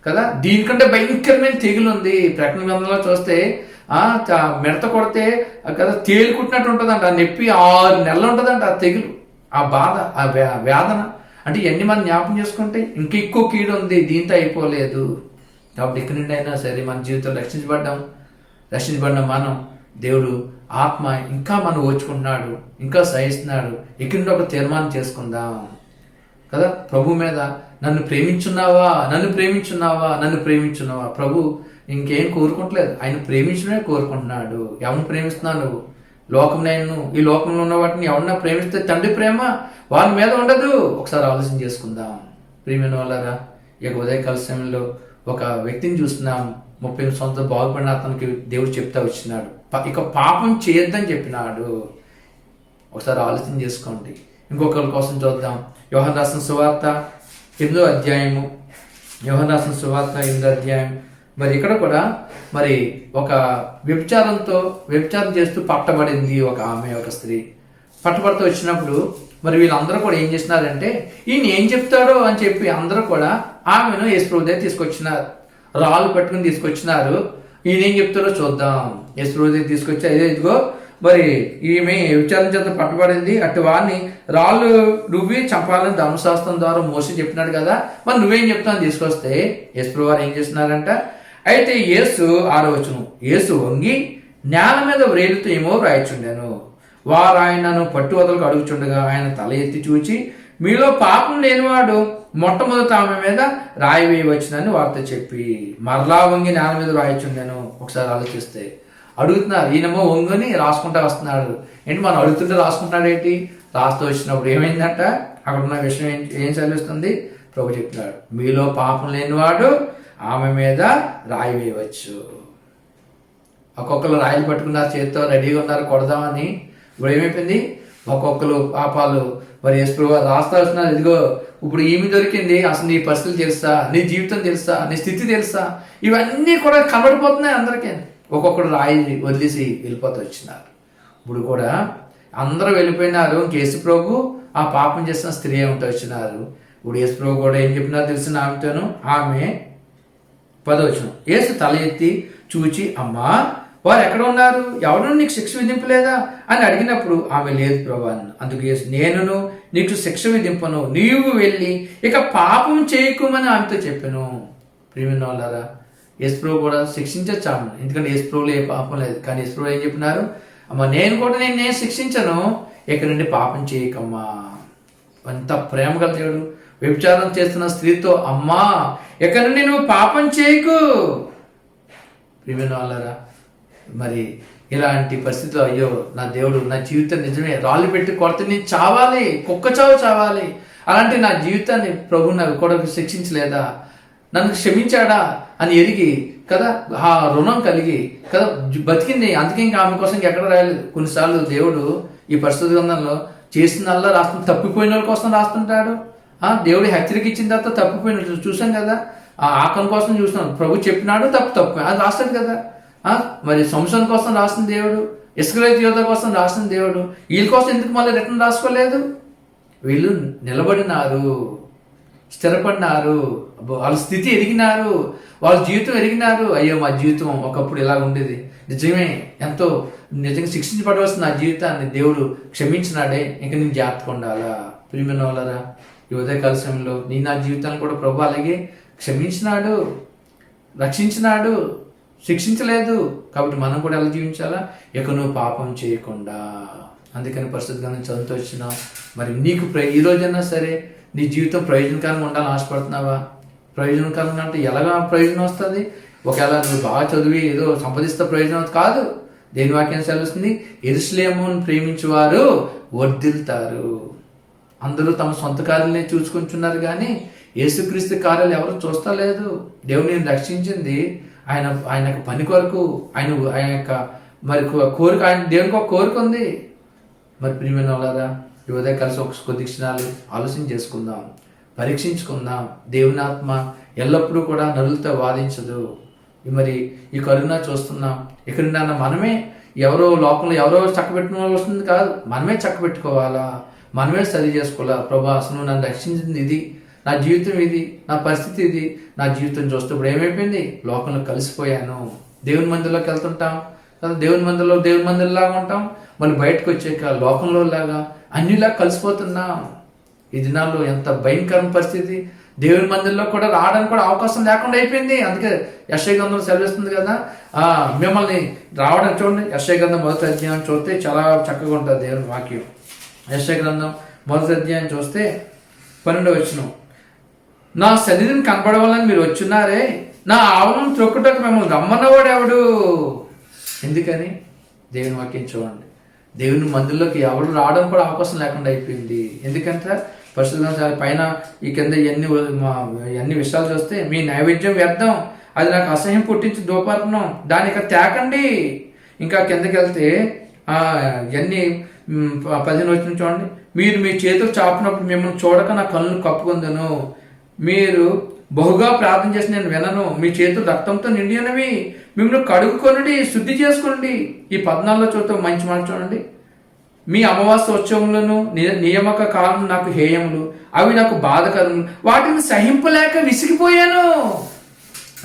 కదా, దీనికంటే భయంకరమైన తెగులు ఉంది. ప్రకటన గ్రంథంలో చూస్తే మిడత కొడితే కదా తేలికుట్టినట్టు ఉంటుందంట, ఆ నొప్పి 6 నెలలు ఉంటుందంట, ఆ తెగులు, ఆ బాధ, ఆ వేదన. అంటే ఇవన్నీ మనం జ్ఞాపకం చేసుకుంటే ఇంక ఎక్కువ కీడు ఉంది, దీంతో అయిపోలేదు. కాబట్టి ఎక్కడి నుండి అయినా సరే మన జీవితంలో రక్షించబడ్డాం మనం, దేవుడు ఆత్మ ఇంకా మనం ఓర్చుకుంటున్నాడు, ఇంకా సహిస్తున్నాడు. ఇక్కడి నుండి ఒక తీర్మానం చేసుకుందాం కదా, ప్రభు మీద నన్ను ప్రేమించున్నావా, నన్ను ప్రేమించున్నావా, నన్ను ప్రేమించున్నావా. ప్రభు ఇంకేం కోరుకుంటలేదు, ఆయన ప్రేమించడమే కోరుకుంటున్నాడు. ఎవరిని ప్రేమిస్తున్నావు నువ్వు, ఈ లోకంలో ఉన్న వాటిని ఎవరన్నా ప్రేమిస్తే తండ్రి ప్రేమ వాళ్ళ మీద ఉండదు. ఒకసారి ఆలోచన చేసుకుందాం. ప్రియమైన వాళ్ళారా ఈ ఉదయకాల సమయంలో ఒక వ్యక్తిని చూస్తున్నాం, 38 సంవత్సరాలు బాగుపడిన అతనికి దేవుడు చెప్తా వచ్చినాడు, ఇక పాపం చేయొద్దని చెప్పినాడు. ఒకసారి ఆలోచన చేసుకోండి. ఇంకొకరి కోసం చూద్దాం. యోహాను రాసిన సువార్త 8వ అధ్యాయము, యోహాను రాసిన సువార్త 8వ అధ్యాయం. మరి ఇక్కడ కూడా మరి ఒక వ్యభిచారం చేస్తూ పట్టబడింది ఒక ఆమె, ఒక స్త్రీ. పట్టుబడుతూ వచ్చినప్పుడు మరి వీళ్ళందరూ కూడా ఏం చేస్తున్నారంటే ఈయన ఏం చెప్తాడో అని చెప్పి అందరూ కూడా ఆమెను యేసుప్రభు దగ్గర తీసుకొచ్చినారు. రాళ్ళు పట్టుకుని తీసుకొచ్చినారు. ఈయన ఏం చెప్తాడో చూద్దాం. యేసుప్రభు దగ్గర తీసుకొచ్చి ఇదిగో మరి ఈమె విచారణ చేత పట్టుబడింది, అటు వారిని రాళ్ళు రువ్వి చంపాలని ధర్మశాస్త్రం ద్వారా మోసి చెప్పినాడు కదా, మరి నువ్వేం చెప్తావు తీసుకొస్తే యేసుప్రభు వారు ఏం చేస్తున్నారంట. అయితే యేసు 6వ వచనం, యేసు వంగి నేల మీద వ్రేలుతో ఏమో రాయిచుండాను. వారు ఆయనను పట్టువదలకు అడుగుచుండగా ఆయన తల ఎత్తి చూచి మీలో పాపం లేనివాడు మొట్టమొదట ఆమె మీద రాయి వేయవచ్చునని వార్త చెప్పి మరలా వంగి నేల మీద రాయిచుండాను. ఒకసారి ఆలోచిస్తే అడుగుతున్నారు, ఈయనమో వంగుని రాసుకుంటా వస్తున్నాడు. ఏంటి మనం అడుగుతుంటే రాసుకుంటున్నాడు ఏంటి? రాస్తూ వచ్చినప్పుడు ఏమైందంట, అక్కడ ఉన్న విషయం ఏం చదివిస్తుంది? ప్రభు చెప్తున్నాడు, మీలో పాపం లేనివాడు ఆమె మీద రాయి వేయవచ్చు. ఒక్కొక్కరు రాయిలు పట్టుకున్నారు, చేతితో రెడీగా ఉన్నారు కొడదామని. ఇప్పుడు ఏమైపోయింది, ఒక్కొక్కరు పాపాలు మరి యేసుప్రభు రాస్తా వస్తున్నారు. ఇదిగో ఇప్పుడు ఈమె దొరికింది, అసలు నీ పరిస్థితులు తెలుసా, నీ జీవితం తెలుసా, నీ స్థితి తెలుసా, ఇవన్నీ కూడా కనబడిపోతున్నాయి అందరికీ. ఒక్కొక్కడు రాయి వదిలేసి వెళ్ళిపోతూ వచ్చినారు. ఇప్పుడు కూడా అందరూ వెళ్ళిపోయినారు. యేసుప్రభు ఆ పాపం చేసిన స్త్రీ ఏమిటో వచ్చినారు. ఇప్పుడు యేసుప్రభు కూడా ఏం చెప్పినారో తెలిసిన ఆమెతోను. ఆమె 10వ వచనం, యేసు తల ఎత్తి చూచి అమ్మా వారు ఎక్కడ ఉన్నారు, ఎవరు నీకు శిక్ష విధింపలేదా అని అడిగినప్పుడు ఆమె లేదు ప్రభు అని. అందుకు యేసు నేనును నీకు శిక్ష విధింపను, నీవు వెళ్ళి ఇక పాపం చేయకుమని ఆమెతో చెప్పాను. ప్రియమైన వాళ్ళారా, యేసుప్రభు కూడా శిక్షించచ్చు ఆమె, ఎందుకంటే యేసుప్రభులో ఏ పాపం లేదు. కానీ యేసుప్రభు ఏం చెప్పినారు, అమ్మ నేను కూడా నేను శిక్షించను, ఇక్కడ నుండి పాపం చేయకమ్మా. అంత ప్రేమ గల దేవుడు వ్యభిచారం చేస్తున్న స్త్రీతో అమ్మా ఇక్కడ నుండి నువ్వు పాపం చేయకు. ప్రియమైన వాళ్ళారా, మరి ఇలాంటి పరిస్థితిలో అయ్యో నా దేవుడు నా జీవితం నిజమే రాళ్ళు పెట్టి కొడితే నేను చావాలి, కుక్క చావు చావాలి, అలాంటి నా జీవితాన్ని ప్రభు నాకు కూడా శిక్షించలేదా, నన్ను క్షమించాడా అని ఎరిగి కదా ఆ రుణం కలిగి కదా బతికింది. అందుకే ఇంకా ఆమె కోసం ఎక్కడ రాయలేదు. కొన్నిసార్లు దేవుడు ఈ పరిస్థితి గ్రంథంలో చేసినల్లా రాస్తు తప్పిపోయిన వాళ్ళ కోసం రాస్తుంటాడు. దేవుడు హెచ్చరిక ఇచ్చిన తర్వాత తప్పిపోయిన చూసాం కదా, ఆ ఆకలి కోసం చూసినాం, ప్రభు చెప్పినాడు తప్పు అది రాస్తాడు కదా. మరి సంసోన్ కోసం రాసిన దేవుడు, ఇస్రాయేలు యోధ కోసం రాసిన దేవుడు, వీళ్ళ కోసం ఎందుకు మళ్ళీ రిటర్న్ రాసుకోలేదు? వీళ్ళు నిలబడినారు, స్థిరపడినారు, వాళ్ళ స్థితి ఎరిగినారు, వాళ్ళ జీవితం ఎరిగినారు. అయ్యో మా జీవితం ఒకప్పుడు ఇలా ఉండేది, నిజమే ఎంతో నిజంగా శిక్షించబడవలసిన నా జీవితాన్ని దేవుడు క్షమించినాడే, ఇంకా నేను జాగ్రత్తగా ఉండాలా. ప్రియమైన వాళ్ళరా, ఈ ఉదయకాల సమయంలో నా జీవితాన్ని కూడా ప్రభు అలాగే క్షమించినాడు, రక్షించినాడు, శిక్షించలేదు. కాబట్టి మనం కూడా ఎలా జీవించాలా, ఇక నువ్వు పాపం చేయకుండా. అందుకని పరిస్థితి గ్రంథం చదువుతూ వచ్చినావు. మరి నీకు ఈ రోజైనా సరే నీ జీవితం ప్రయోజనకరంగా ఉండాలని ఆశపడుతున్నావా? ప్రయోజనకరంగా అంటే ఎలాగా ప్రయోజనం వస్తుంది? ఒకవేళ నువ్వు బాగా చదివి ఏదో సంపాదిస్తే ప్రయోజనం కాదు. దేని వాక్యం సెలవుస్తుంది, యెరూషలేమును ప్రేమించేవారు వర్ధిల్లుతారు. అందరూ తమ సొంత కార్యాలనే చూసుకుంటున్నారు కానీ యేసుక్రీస్తు కార్యాలు ఎవరు చూస్తా లేదు. దేవుని రక్షించింది ఆయన యొక్క పని కొరకు, ఆయన యొక్క మరి కోరిక, ఆయన దేవునికి ఒక కోరిక ఉంది. మరి ప్రియమైన వాళ్ళరా, ఈ ఉదయం కలిసి ఒక కొద్ది క్షణాలు ఆలోచన చేసుకుందాం, పరీక్షించుకుందాం. దేవుని ఆత్మ ఎల్లప్పుడూ కూడా నరులతో వాదించదు. మరి ఈ కరుణ చూస్తున్నాం, ఇక్కడ మనమే ఎవరో లోకంలో ఎవరో చక్కబెట్టుకోవాల్సి వస్తుంది కాదు, మనమే చక్కబెట్టుకోవాలా, మనమే సరి చేసుకోవాలా. ప్రభా అసలు నువ్వు నన్ను రక్షించింది ఇది, నా జీవితం ఇది, నా పరిస్థితి ఇది. నా జీవితం చూస్తే ఇప్పుడు ఏమైపోయింది, లోకంలో కలిసిపోయాను. దేవుని మందిరంలోకి వెళ్తుంటాం కదా, దేవుని మందిరంలాగా ఉంటాం, మళ్ళీ బయటకు వచ్చాక లోకంలో లాగా అన్నిలా కలిసిపోతున్నాం. ఈ దినాల్లో ఎంత భయంకరమైన పరిస్థితి, దేవుని మందిరంలో కూడా రావడానికి కూడా అవకాశం లేకుండా అయిపోయింది. అందుకే యెషయా గ్రంథం సెలవిస్తుంది కదా, మిమ్మల్ని రావడం చూడండి. యెషయా గ్రంథం 1వ అధ్యాయం చూస్తే చాలా చక్కగా ఉంటుంది దేవుని వాక్యం. యెషయా గ్రంథం 1వ అధ్యాయం చూస్తే 12వ వచనం, నా సన్నిధిని కనపడవాలని మీరు వచ్చున్నారే, నా ఆవరణం త్రొక్కుటకు మిమ్మల్ని రమ్మన్నవాడు ఎవడు? ఎందుకని? దేవుని వాక్యం చూడండి. దేవుని మందిరంలోకి ఎవరు రావడం కూడా అవకాశం లేకుండా అయిపోయింది. ఎందుకంటే పరిశుద్ధ పైన ఈ కింద ఎన్ని విషయాలు చూస్తే, మీ నైవేద్యం వ్యర్థం, అది నాకు అసహ్యం పుట్టించి దూపార్పణం, దాన్ని ఇక్కడ తేకండి. ఇంకా కిందకి వెళ్తే ఎన్ని 15 వచ్చిన చూడండి, మీరు మీ చేతులు చాపినప్పుడు మిమ్మల్ని చూడక నా కళ్ళు కప్పుకుందను, మీరు బహుగా ప్రార్థన చేసి నేను వినను, మీ చేతులు రక్తంతో నిండి ఉన్నవి, మిమ్మల్ని కడుగుకొనండి, శుద్ధి చేసుకోండి. ఈ 14లో చూస్తే మంచి మాట చూడండి, మీ అమావాస్య ఉత్సవములను నియామక కాలం నాకు హేయములు, అవి నాకు బాధకరములు, వాటిని సహింపలేక విసిగిపోయాను.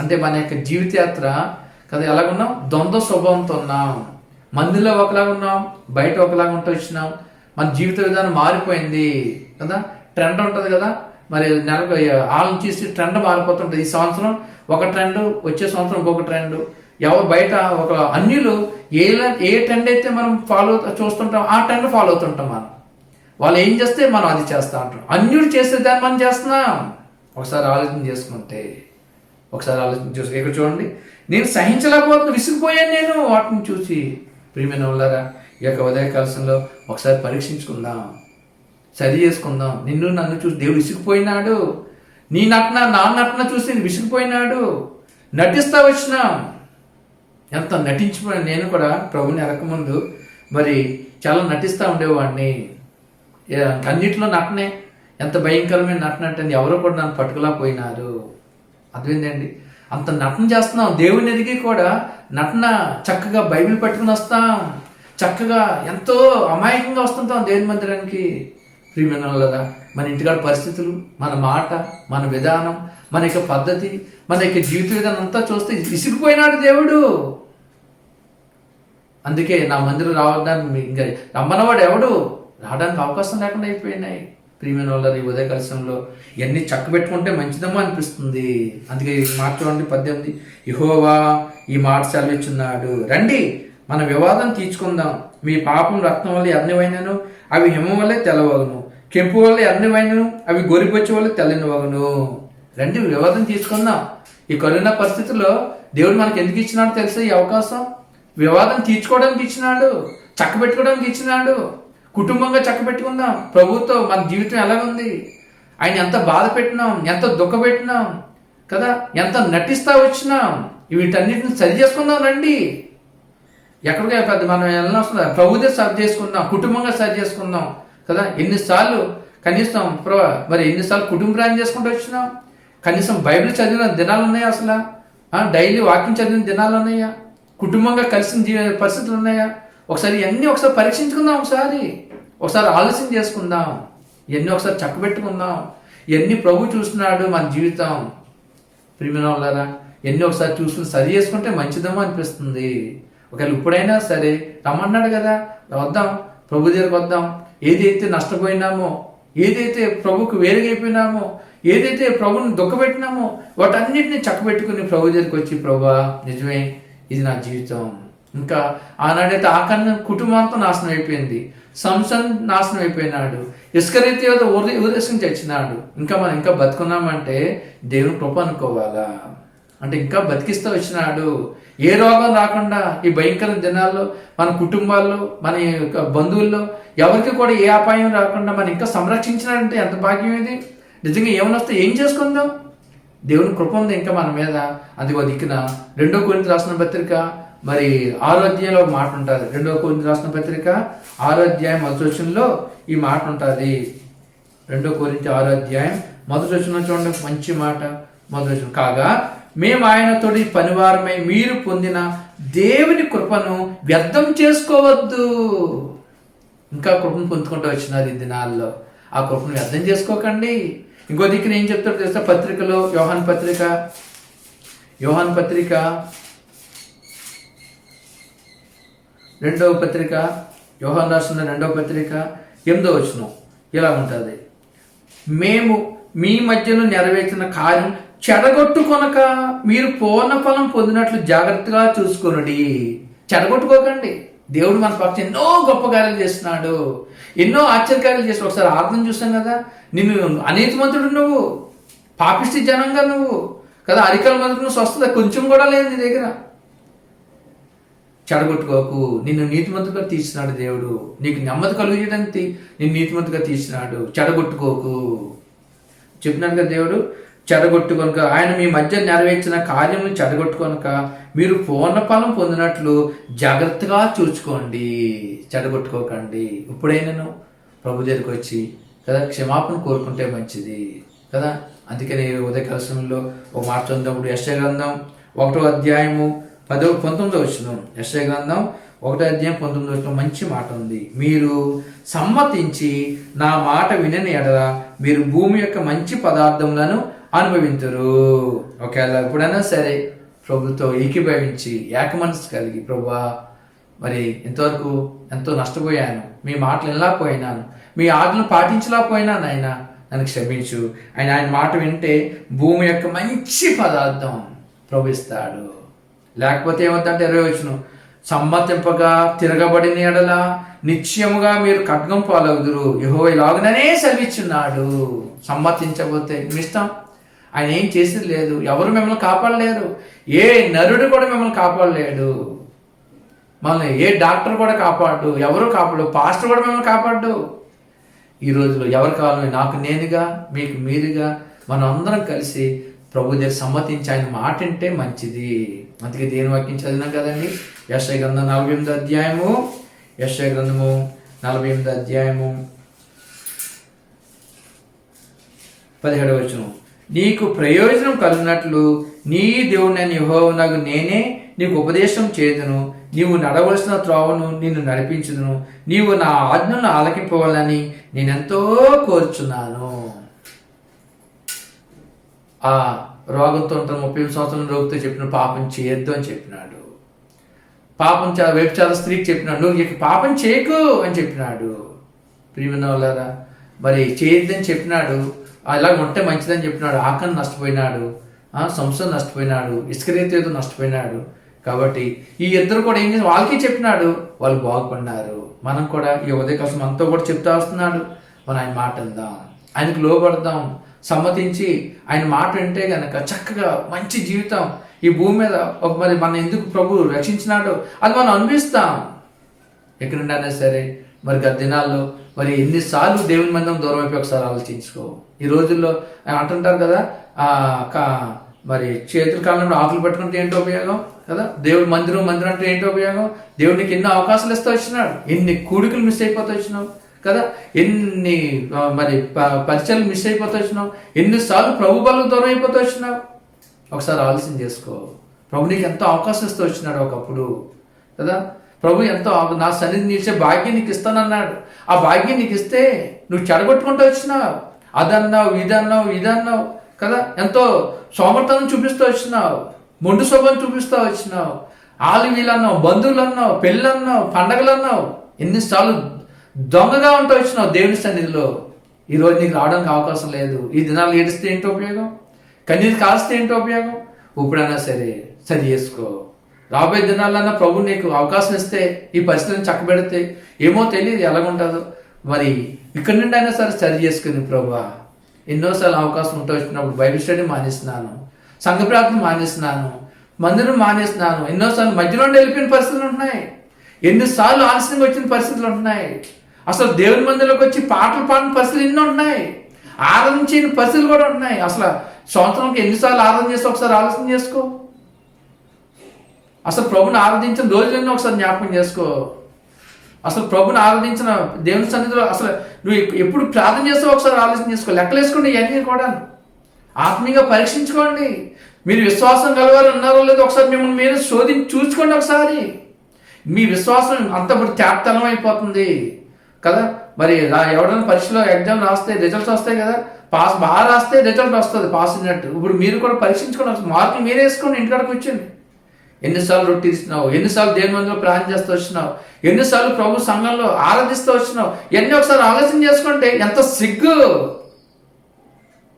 అంటే మన యొక్క జీవితయాత్ర కదా ఎలాగున్నాం, ద్వంద్వ స్వభావంతో ఉన్నాం. మందిలో ఒకలాగా ఉన్నాం, బయట ఒకలాగా ఉంటూ వచ్చినాం. మన జీవిత విధానం మారిపోయింది కదా. ట్రెండ్ ఉంటుంది కదా, మరి నెలకు వాళ్ళని చూసి ట్రెండ్ మారిపోతుంటుంది. ఈ సంవత్సరం ఒక ట్రెండ్, వచ్చే సంవత్సరం ఇంకొక ట్రెండ్. ఎవరు బయట ఒక అన్యులు ఏ ట్రెండ్ అయితే మనం చూస్తుంటాం ఆ ట్రెండ్ ఫాలో అవుతుంటాం. మనం వాళ్ళు ఏం చేస్తే మనం అది చేస్తూ ఉంటాం. అన్యుడు చేసే దాన్ని మనం చేస్తున్నాం. ఒకసారి ఆలోచన చేసుకుంటే, ఇక్కడ చూడండి, నేను సహించలేకపోతున్నా, విసిగిపోయాను నేను వాటిని చూసి. ప్రియమైన వాళ్ళారా, ఈ యొక్క ఉదయ కాలంలో ఒకసారి పరీక్షించుకుందాం, సరి చేసుకుందాం. నిన్ను నన్ను చూసి దేవుడు విసిగిపోయినాడు. నీ నటన నా నటన చూసి నేను విసిగిపోయినాడు. నటిస్తా వచ్చినా, ఎంత నటించిపోయినా. నేను కూడా ప్రభుని ఎరకముందు మరి చాలా నటిస్తూ ఉండేవాడిని. అన్నింటిలో నటనే, ఎంత భయంకరమైన నటన అంటే ఎవరో కూడా నన్ను పట్టుకులాపోయినారు. అదేంటండి, అంత నటన చేస్తున్నాం. దేవుని ఎదిగి కూడా నటన చక్కగా బైబిల్ పట్టుకుని వస్తాం, చక్కగా ఎంతో అమాయకంగా వస్తుంటాం దేవుని మందిరానికి. ప్రియమైన వాళ్ళరా, మన ఇంటికాడ పరిస్థితులు, మన మాట, మన విధానం, మన యొక్క పద్ధతి, మన యొక్క జీవిత విధానం అంతా చూస్తే విసిగిపోయినాడు దేవుడు. అందుకే నా మందిరం రావడానికి ఇంకా రమ్మన్నవాడు ఎవడు, రావడానికి అవకాశం లేకుండా అయిపోయినాయి. ప్రియమైన వాళ్ళ ఈ ఉదయ కలశంలో ఇవన్నీ చక్క పెట్టుకుంటే మంచిదమ్మా అనిపిస్తుంది. అందుకే ఈ మాట చూడండి 18, యెహోవా ఈ మాట సెలవిచ్చున్నాడు, రండి మన వివాదం తీర్చుకుందాం. మీ పాపం రక్తం వల్ల ఎర్రనివైనను అవి హిమం వల్లే తెల్లవగును, కెంపు వల్ల ఎర్రనివైనను అవి గొరిపొచ్చి వల్ల తెల్లనివగును. రండి వివాదం తీసుకుందాం. ఈ కరోనా పరిస్థితుల్లో దేవుడు మనకి ఎందుకు ఇచ్చినాడు తెలుసా? ఈ అవకాశం వివాదం తీర్చుకోవడానికి ఇచ్చినాడు, చక్క పెట్టుకోవడానికి ఇచ్చినాడు. కుటుంబంగా చక్క పెట్టుకుందాం. ప్రభుతో మన జీవితం ఎలాగుంది, ఆయన ఎంత బాధ పెట్టినాం, ఎంత దుఃఖ పెట్టినాం కదా, ఎంత నటిస్తా వచ్చినాం. వీటన్నిటిని సరి చేసుకుందాం. రండి, ఎక్కడికి పెద్ద మనం ఎలా వస్తుందా, ప్రభుదే సరి చేసుకుందాం, కుటుంబంగా సరి చేసుకుందాం కదా. ఎన్నిసార్లు కనీసం మరి ఎన్నిసార్లు కుటుంబ ప్రయాణం చేసుకుంటూ వచ్చినాం. కనీసం బైబిల్ చదివిన దినాలు ఉన్నాయా? అసలు డైలీ వాకింగ్ చదివిన దినాలు ఉన్నాయా? కుటుంబంగా కలిసిన పరిస్థితులు ఉన్నాయా? ఒకసారి ఇవన్నీ ఒకసారి పరీక్షించుకుందాం. ఒకసారి ఆలోచన చేసుకుందాం. ఇవన్నీ ఒకసారి చక్కబెట్టుకుందాం. ఇవన్నీ ప్రభు చూస్తున్నాడు మన జీవితం. ప్రియమైన వాళ్ళారా, ఇవన్నీ ఒకసారి చూసుకుని సరి చేసుకుంటే మంచిదేమో అనిపిస్తుంది. ఒకవేళ ఇప్పుడైనా సరే రమ్మన్నాడు కదా, వద్దాం, ప్రభు దగ్గరకు వద్దాం. ఏదైతే నష్టపోయినామో, ఏదైతే ప్రభుకు వేరుగైపోయినామో, ఏదైతే ప్రభుని దుఃఖపెట్టినామో వాటన్నిటిని చక్కబెట్టుకుని ప్రభు దగ్గరికి వచ్చి, ప్రభువా నిజమే, ఇది నా జీవితం. ఇంకా ఆనాడైతే ఆకరణ కుటుంబంతో నాశనం అయిపోయింది, సంసన్ నాశనం అయిపోయినాడు, ఇస్కరీతు ఉద్దేశం తెచ్చినాడు. మనం ఇంకా బతుకున్నామంటే దేవుని కృప అనుకోవాలా. అంటే ఇంకా బతికిస్తూ వచ్చినాడు. ఏ రోగం రాకుండా ఈ భయంకర దినాల్లో మన కుటుంబాల్లో, మన యొక్క బంధువుల్లో ఎవరికి కూడా ఏ అపాయం రాకుండా మనం ఇంకా సంరక్షించినాడంటే ఎంత భాగ్యం ఇది. నిజంగా ఏమైనా వస్తే ఏం చేసుకుందాం? దేవుని కృప ఉంది ఇంకా మన మీద. అది దిక్కున 2 కొరింథీ రాసిన పత్రిక మరి 6వ అధ్యాయంలో ఒక మాట ఉంటుంది. 2 కొరింథీ రాసిన పత్రిక 6వ అధ్యాయం మొదటి వచనంలో ఈ మాట ఉంటుంది. 2 కొరింథీ 6వ అధ్యాయం మొదటి వచనం చూడండి, మంచి మాట. మొదటి వచనం, కాగా మేము ఆయనతోటి పనివారమై మీరు పొందిన దేవుని కృపను వ్యర్థం చేసుకోవద్దు. ఇంకా కృపను పొందుకుంటూ వచ్చినారు ఈ దినాల్లో. ఆ కృపను వ్యర్థం చేసుకోకండి. ఇంకో దిక్కున ఏం చెప్తాడు తెలుసా? పత్రికలో యోహాను పత్రిక 2వ పత్రిక, యోహాను రాసిన 2వ పత్రిక 8వ వచనం ఇలా ఉంటుంది, మేము మీ మధ్యలో నెరవేర్చిన కార్యం చెడగొట్టుకొనక మీరు పూర్ణ ఫలం పొందినట్లు జాగ్రత్తగా చూసుకొనుడి. చెడగొట్టుకోకండి. దేవుడు మన పక్షం ఎన్నో గొప్ప కార్యాలు చేస్తున్నాడు, ఎన్నో ఆశ్చర్యకార్యాలు చేస్తున్నాడు. ఒకసారి ఆర్థం చూస్తాం కదా, నిన్ను అనీతిమంతుడు, నువ్వు పాపిష్టి జనంగా నువ్వు కదా, అరికల మందుకు నువ్వు స్వస్థత కొంచెం కూడా లేదు నీ దగ్గర. చెడగొట్టుకోకు. నిన్ను నీతిమంతుగా తీసినాడు దేవుడు. నీకు నెమ్మది కలుగజేయడానికి నిన్ను నీతిమంతుగా తీసినాడు. చెడగొట్టుకోకు చెప్పినాడు కదా దేవుడు. చెడగొట్టుకొనక, ఆయన మీ మధ్య నెరవేర్చిన కార్యము చెడగొట్టుకొనక మీరు పూర్ణ ఫలం పొందినట్లు జాగ్రత్తగా చూసుకోండి. చెడగొట్టుకోకండి. ఇప్పుడైనాను ప్రభు దగ్గరికి వచ్చి కదా క్షమాపణ కోరుకుంటే మంచిది కదా. అందుకని ఉదయకాల సమయంలో ఒక మాట చదివినప్పుడు యెషయా గ్రంథం 1వ అధ్యాయము 19వ వచనం, యెషయా గ్రంథం 1:19 మంచి మాట ఉంది. మీరు సమ్మతించి నా మాట వినని ఎడల మీరు భూమి యొక్క మంచి పదార్థములను అనుభవింతురు. ఒకవేళ ఎప్పుడైనా సరే ప్రభుతో ఏకీభవించి ఏకమనస్సు కలిగి, ప్రభువా మరి ఇంతవరకు ఎంతో నష్టపోయాను, మీ మాటలు వినలేకపోయినాను, మీ ఆజ్ఞలు పాటించలేకపోయినాను, ఆయన నన్ను క్షమించు. ఆయన మాట వింటే భూమి యొక్క మంచి పదార్థం ప్రభు ఇస్తాడు. లేకపోతే ఏమవుతుందంటే 20 సమ్మతింపగా తిరగబడిన ఎడల నిశ్చయముగా మీరు ఖడ్గం పాలవుదురు, యెహోవా ఇలాగుననే సెలవిచ్చున్నాడు. సమ్మతించకపోతే మీ ఇష్టం, ఆయన ఏం చేసేది లేదు. ఎవరు మిమ్మల్ని కాపాడలేరు. ఏ నరుడు కూడా మిమ్మల్ని కాపాడలేడు. మనల్ని ఏ డాక్టర్ కూడా కాపాడు, ఎవరు కాపాడు, పాస్టర్ కూడా మిమ్మల్ని కాపాడు. ఈ రోజులో ఎవరు కావాలి, నాకు నేనుగా మీకు మీరుగా మనం అందరం కలిసి ప్రభు దగ్గర సమ్మతించి ఆయన మాట వింటే మంచిది. అందుకే దేని వాక్యం చదివినాం కదండి, యెషయా గ్రంథం 48వ అధ్యాయము, యెషయా గ్రంథము 48వ అధ్యాయము 17వ వచనం. నీకు ప్రయోజనం కలిగినట్లు నీ దేవుడైన యెహోవానగు నేనే నీకు ఉపదేశం చేదును, నీవు నడవలసిన త్రోవను నిన్ను నడిపించుదును, నీవు నా ఆజ్ఞను ఆలకింపవాలని నేనెంతో కోరుచున్నాను. ఆ రోగంతో ఉంటాను 30 సంవత్సరాల రోగితో చెప్పిన పాపం చేయొద్దు అని చెప్పినాడు. పాపం వ్యభిచార స్త్రీకి చెప్పినాడు, నువ్వు ఇక పాపం చేయకు అని చెప్పినాడు. ప్రియమైన వాళ్ళారా, మరి చేయొద్దని చెప్పినాడు, అలాగ ఉంటే మంచిదని చెప్పినాడు. ఆకని నష్టపోయినాడు, సంస్థను నష్టపోయినాడు, ఇస్కరియోతు నష్టపోయినాడు. కాబట్టి ఈ ఇద్దరు కూడా ఏం చేసి వాళ్ళకి చెప్పినాడు, వాళ్ళు బాగుపడినారు. మనం కూడా ఈ ఉదయకాలం మనతో కూడా చెప్తా వస్తున్నాడు. మనం ఆయన మాట విందాం, ఆయనకు లోబడదాం, సమ్మతించి ఆయన మాట వింటే గనక చక్కగా మంచి జీవితం ఈ భూమి మీద మరి మన ఎందుకు ప్రభు రక్షించినాడో అది మనం అనుభవిస్తాం. ఎక్కడుండైనా సరే మరి గత దినాల్లో మరి ఎన్నిసార్లు దేవుని మందం దూరం అయిపోయి ఒకసారి ఆలోచించుకో. ఈ రోజుల్లో అంటుంటారు కదా, మరి చేతుల కాలంలో ఆకులు పట్టుకుంటే ఏంటో ఉపయోగం కదా, దేవుడు మందిరం అంటే ఏంటో ఉపయోగం. దేవుడు నీకు ఎన్నో అవకాశాలు ఇస్తూ వచ్చినాడు, ఎన్ని కూడికలు మిస్ అయిపోతూ వచ్చినావు కదా, ఎన్ని మరి పరిచయాలు మిస్ అయిపోతూ వచ్చినావు, ఎన్నిసార్లు ప్రభు బలం దూరం అయిపోతూ వచ్చినావు. ఒకసారి ఆలోచన చేసుకో. ప్రభు నీకు ఎంతో అవకాశం ఇస్తూ వచ్చినాడు ఒకప్పుడు కదా. ప్రభు ఎంతో నా సన్నిధి నిలిచే భాగ్యం నీకు ఇస్తానన్నాడు. ఆ భాగ్యం నీకు ఇస్తే నువ్వు చెడగొట్టుకుంటూ వచ్చినావు, అదన్నావు ఇదన్నావు కదా, ఎంతో సోమర్థనం చూపిస్తూ వచ్చినావు, మొండు శోభను చూపిస్తూ వచ్చినావు, వీళ్ళన్నావు, బంధువులు అన్నావు, పెళ్ళి అన్నావు, పండగలు అన్నావు, ఎన్నిసార్లు దొంగగా ఉంటూ వచ్చినావు దేవుని సన్నిధిలో. ఈరోజు నీకు రావడానికి అవకాశం లేదు. ఈ దినాలు ఏడిస్తే ఏంటో ఉపయోగం, కన్నీరు కాస్తే ఏంటో ఉపయోగం. ఇప్పుడైనా సరి చేసుకో. రాబోయే దినాలన్నా ప్రభు నీకు అవకాశం ఇస్తే ఈ పరిస్థితిని చక్కబెడితే ఏమో తెలియదు ఎలాగుంటుందో. మరి ఇక్కడి నుండి అయినా సరి చేసుకుని ప్రభా, ఎన్నోసార్లు అవకాశం ఉంటూ వచ్చినప్పుడు బైబిల్ స్టడీ మానేస్తున్నాను, సంఘ ప్రార్థన మానేస్తున్నాను, మందిరం మానేస్తున్నాను, ఎన్నోసార్లు మధ్యలో వెళ్ళిపోయిన పరిస్థితులు ఉంటున్నాయి, ఎన్నిసార్లు ఆలస్యంగా వచ్చిన పరిస్థితులు ఉంటున్నాయి. అసలు దేవుని మందిరంలోకి వచ్చి పాటలు పాడిన పరిస్థితులు ఎన్నో ఉన్నాయి, ఆరాధన చేయని పరిస్థితులు కూడా ఉన్నాయి. అసలు సంవత్సరంకి ఎన్నిసార్లు ఆరాధన చేస్తే ఒకసారి ఆలోచన చేసుకో. అసలు ప్రభుని ఆరాధించిన రోజులన్నీ ఒకసారి జ్ఞాపకం చేసుకో. అసలు ప్రభుని ఆరాధించిన దేవుని సన్నిధిలో అసలు నువ్వు ఎప్పుడు ప్రార్థన చేస్తావు ఒకసారి ఆలోచన చేసుకో. లెక్కలేసుకోండి ఇవన్నీ కూడా, ఆత్మీయంగా పరీక్షించుకోండి. మీరు విశ్వాసం కలవారు ఉన్నారో లేదో ఒకసారి మిమ్మల్ని మీరు శోధించి చూసుకోండి. ఒకసారి మీ విశ్వాసం అంత ఇప్పుడు తేటతలం అయిపోతుంది కదా. మరి ఎవరైనా పరీక్షలో ఎగ్జామ్ రాస్తే రిజల్ట్స్ వస్తాయి కదా, పాస్ బాగా రాస్తే రిజల్ట్ వస్తుంది, పాస్ అయినట్టు. ఇప్పుడు మీరు కూడా పరీక్షించుకోండి, మార్కులు మీరే వేసుకోండి. ఇంటికాడ కూర్చోండి. ఎన్నిసార్లు రొట్టి ఇస్తున్నావు, ఎన్నిసార్లు దేవుని మందిలో ప్రార్థన చేస్తూ వచ్చినావు, ఎన్నిసార్లు ప్రభు సంఘంలో ఆరాధిస్తూ వచ్చినావు, ఇవన్నీ ఒకసారి ఆలోచన చేసుకుంటే ఎంత సిగ్గు.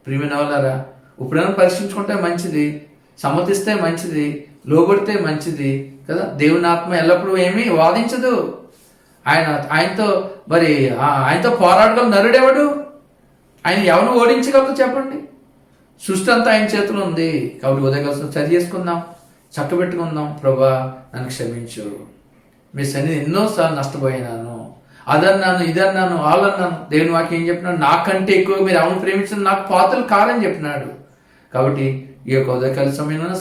ప్రియమైన వాళ్ళారా, ఇప్పుడైనా పరీక్షించుకుంటే మంచిది, సమ్మతిస్తే మంచిది, లోబడితే మంచిది కదా. దేవుని ఆత్మ ఎల్లప్పుడూ ఏమీ వాదించదు. ఆయనతో మరి ఆయనతో పోరాడగల నరుడెవడు? ఆయన ఎవరిని ఓడించగలదు చెప్పండి? సృష్టి అంతా ఆయన చేతిలో ఉంది. కాబట్టి ఉదయకాలం చర్య చేసుకుందాం, చక్కబెట్టుకుందాం. ప్రభా నన్ను క్షమించు, మీ సన్నిధి ఎన్నోసార్లు నష్టపోయినాను, అదన్నాను ఇదన్నాను వాళ్ళన్నాను. దేవుని వాక్యం ఏం చెప్పినాడు, నాకంటే ఎక్కువ మీరు ఎవరిని ప్రేమించిన నాకు పాత్రలు కారని చెప్పినాడు. కాబట్టి ఈ యొక్క ఉదయకాల సమయంలో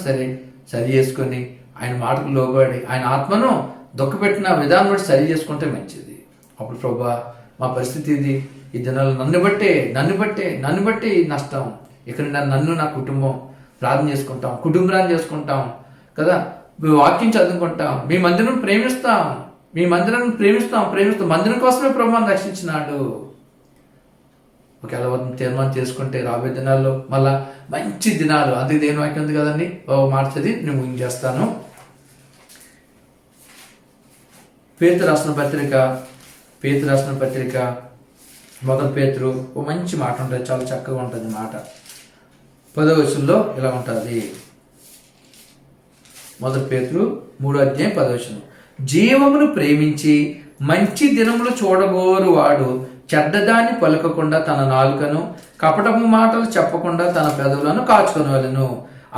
సరి చేసుకొని ఆయన మాటకు లోబడి ఆయన ఆత్మను దుఃఖపెట్టిన విధానం బట్టి సరి చేసుకుంటే మంచిది. అప్పుడు ప్రభా మా పరిస్థితి ఇది, ఈ దినాలు నన్ను బట్టి నష్టం. ఇక్కడ నన్ను నా కుటుంబం ప్రార్థన చేసుకుంటాం, కుటుంబరాన్ని చేసుకుంటాం కదా, మీ వాక్యం చదువుకుంటాం, మీ మందిరం ప్రేమిస్తాం, మీ మందిరాన్ని ప్రేమిస్తాం. మందిరం కోసమే ప్రభు మనం రక్షించినాడు. ఒకవేళ వారిని తీర్మానం చేసుకుంటే రాబోయే దినాల్లో మళ్ళా మంచి దినాలు, అందుకే దేని వాక్యం ఉంది కదండి, మాట చదివి నేను ముగించేస్తాను. పేతురు రాసిన పత్రిక 1 పేతురు ఓ మంచి మాట ఉంటుంది, చాలా చక్కగా ఉంటుంది మాట. 10వ వచనంలో ఇలా ఉంటుంది. 1 పేతురు 3:10. జీవమును ప్రేమించి మంచి దినములు చూడగోరు వాడు చెడ్డదాన్ని పలుకకుండా తన నాలుకను, కపటము మాటలు చెప్పకుండా తన పెదవులను కాచుకొనవలెను.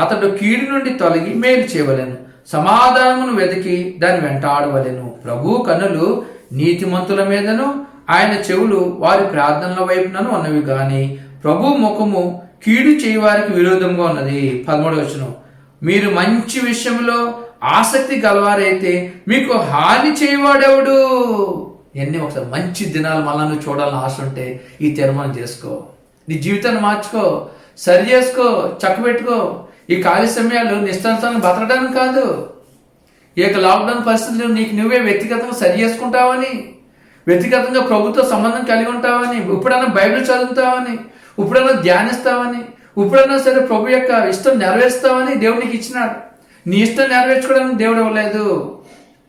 అతడు కీడు నుండి తొలగి మేలు చేయవలెను, సమాధానమును వెతికి దాన్ని వెంటాడవలెను. ప్రభు కన్నులు నీతిమంతుల మీదను, ఆయన చెవులు వారి ప్రార్థనల వైపునను ఉన్నవి గాని ప్రభు ముఖము కీడు చేయవారికి విరోధంగా ఉన్నది. 13వ వచనం. మీరు మంచి విషయంలో ఆసక్తి గలవారైతే మీకు హాని చేయవాడెవడు? ఇవన్నీ ఒకసారి మంచి దినాలు మళ్ళా నువ్వు చూడాలని ఆశ ఉంటే ఈ తీర్మానం చేసుకో. నీ జీవితాన్ని మార్చుకో, సరి చేసుకో, చక్కబెట్టుకో. ఈ ఖాళీ సమయాలు నిష్ఠాంతాన్ని బతకడానికి కాదు. ఈ యొక్క లాక్డౌన్ పరిస్థితులు నీకు నువ్వే వ్యక్తిగతంగా సరి చేసుకుంటావని, వ్యక్తిగతంగా ప్రభుత్వ సంబంధం కలిగి ఉంటావని, ఇప్పుడైనా బైబిల్ చదువుతావని, ఇప్పుడైనా ధ్యానిస్తావని, ఇప్పుడైనా సరే ప్రభు యొక్క ఇష్టం నెరవేరుస్తావని దేవుడు నీకు ఇచ్చినాడు. నీ ఇష్టం నెరవేర్చుకోవడానికి దేవుడు ఇవ్వలేదు.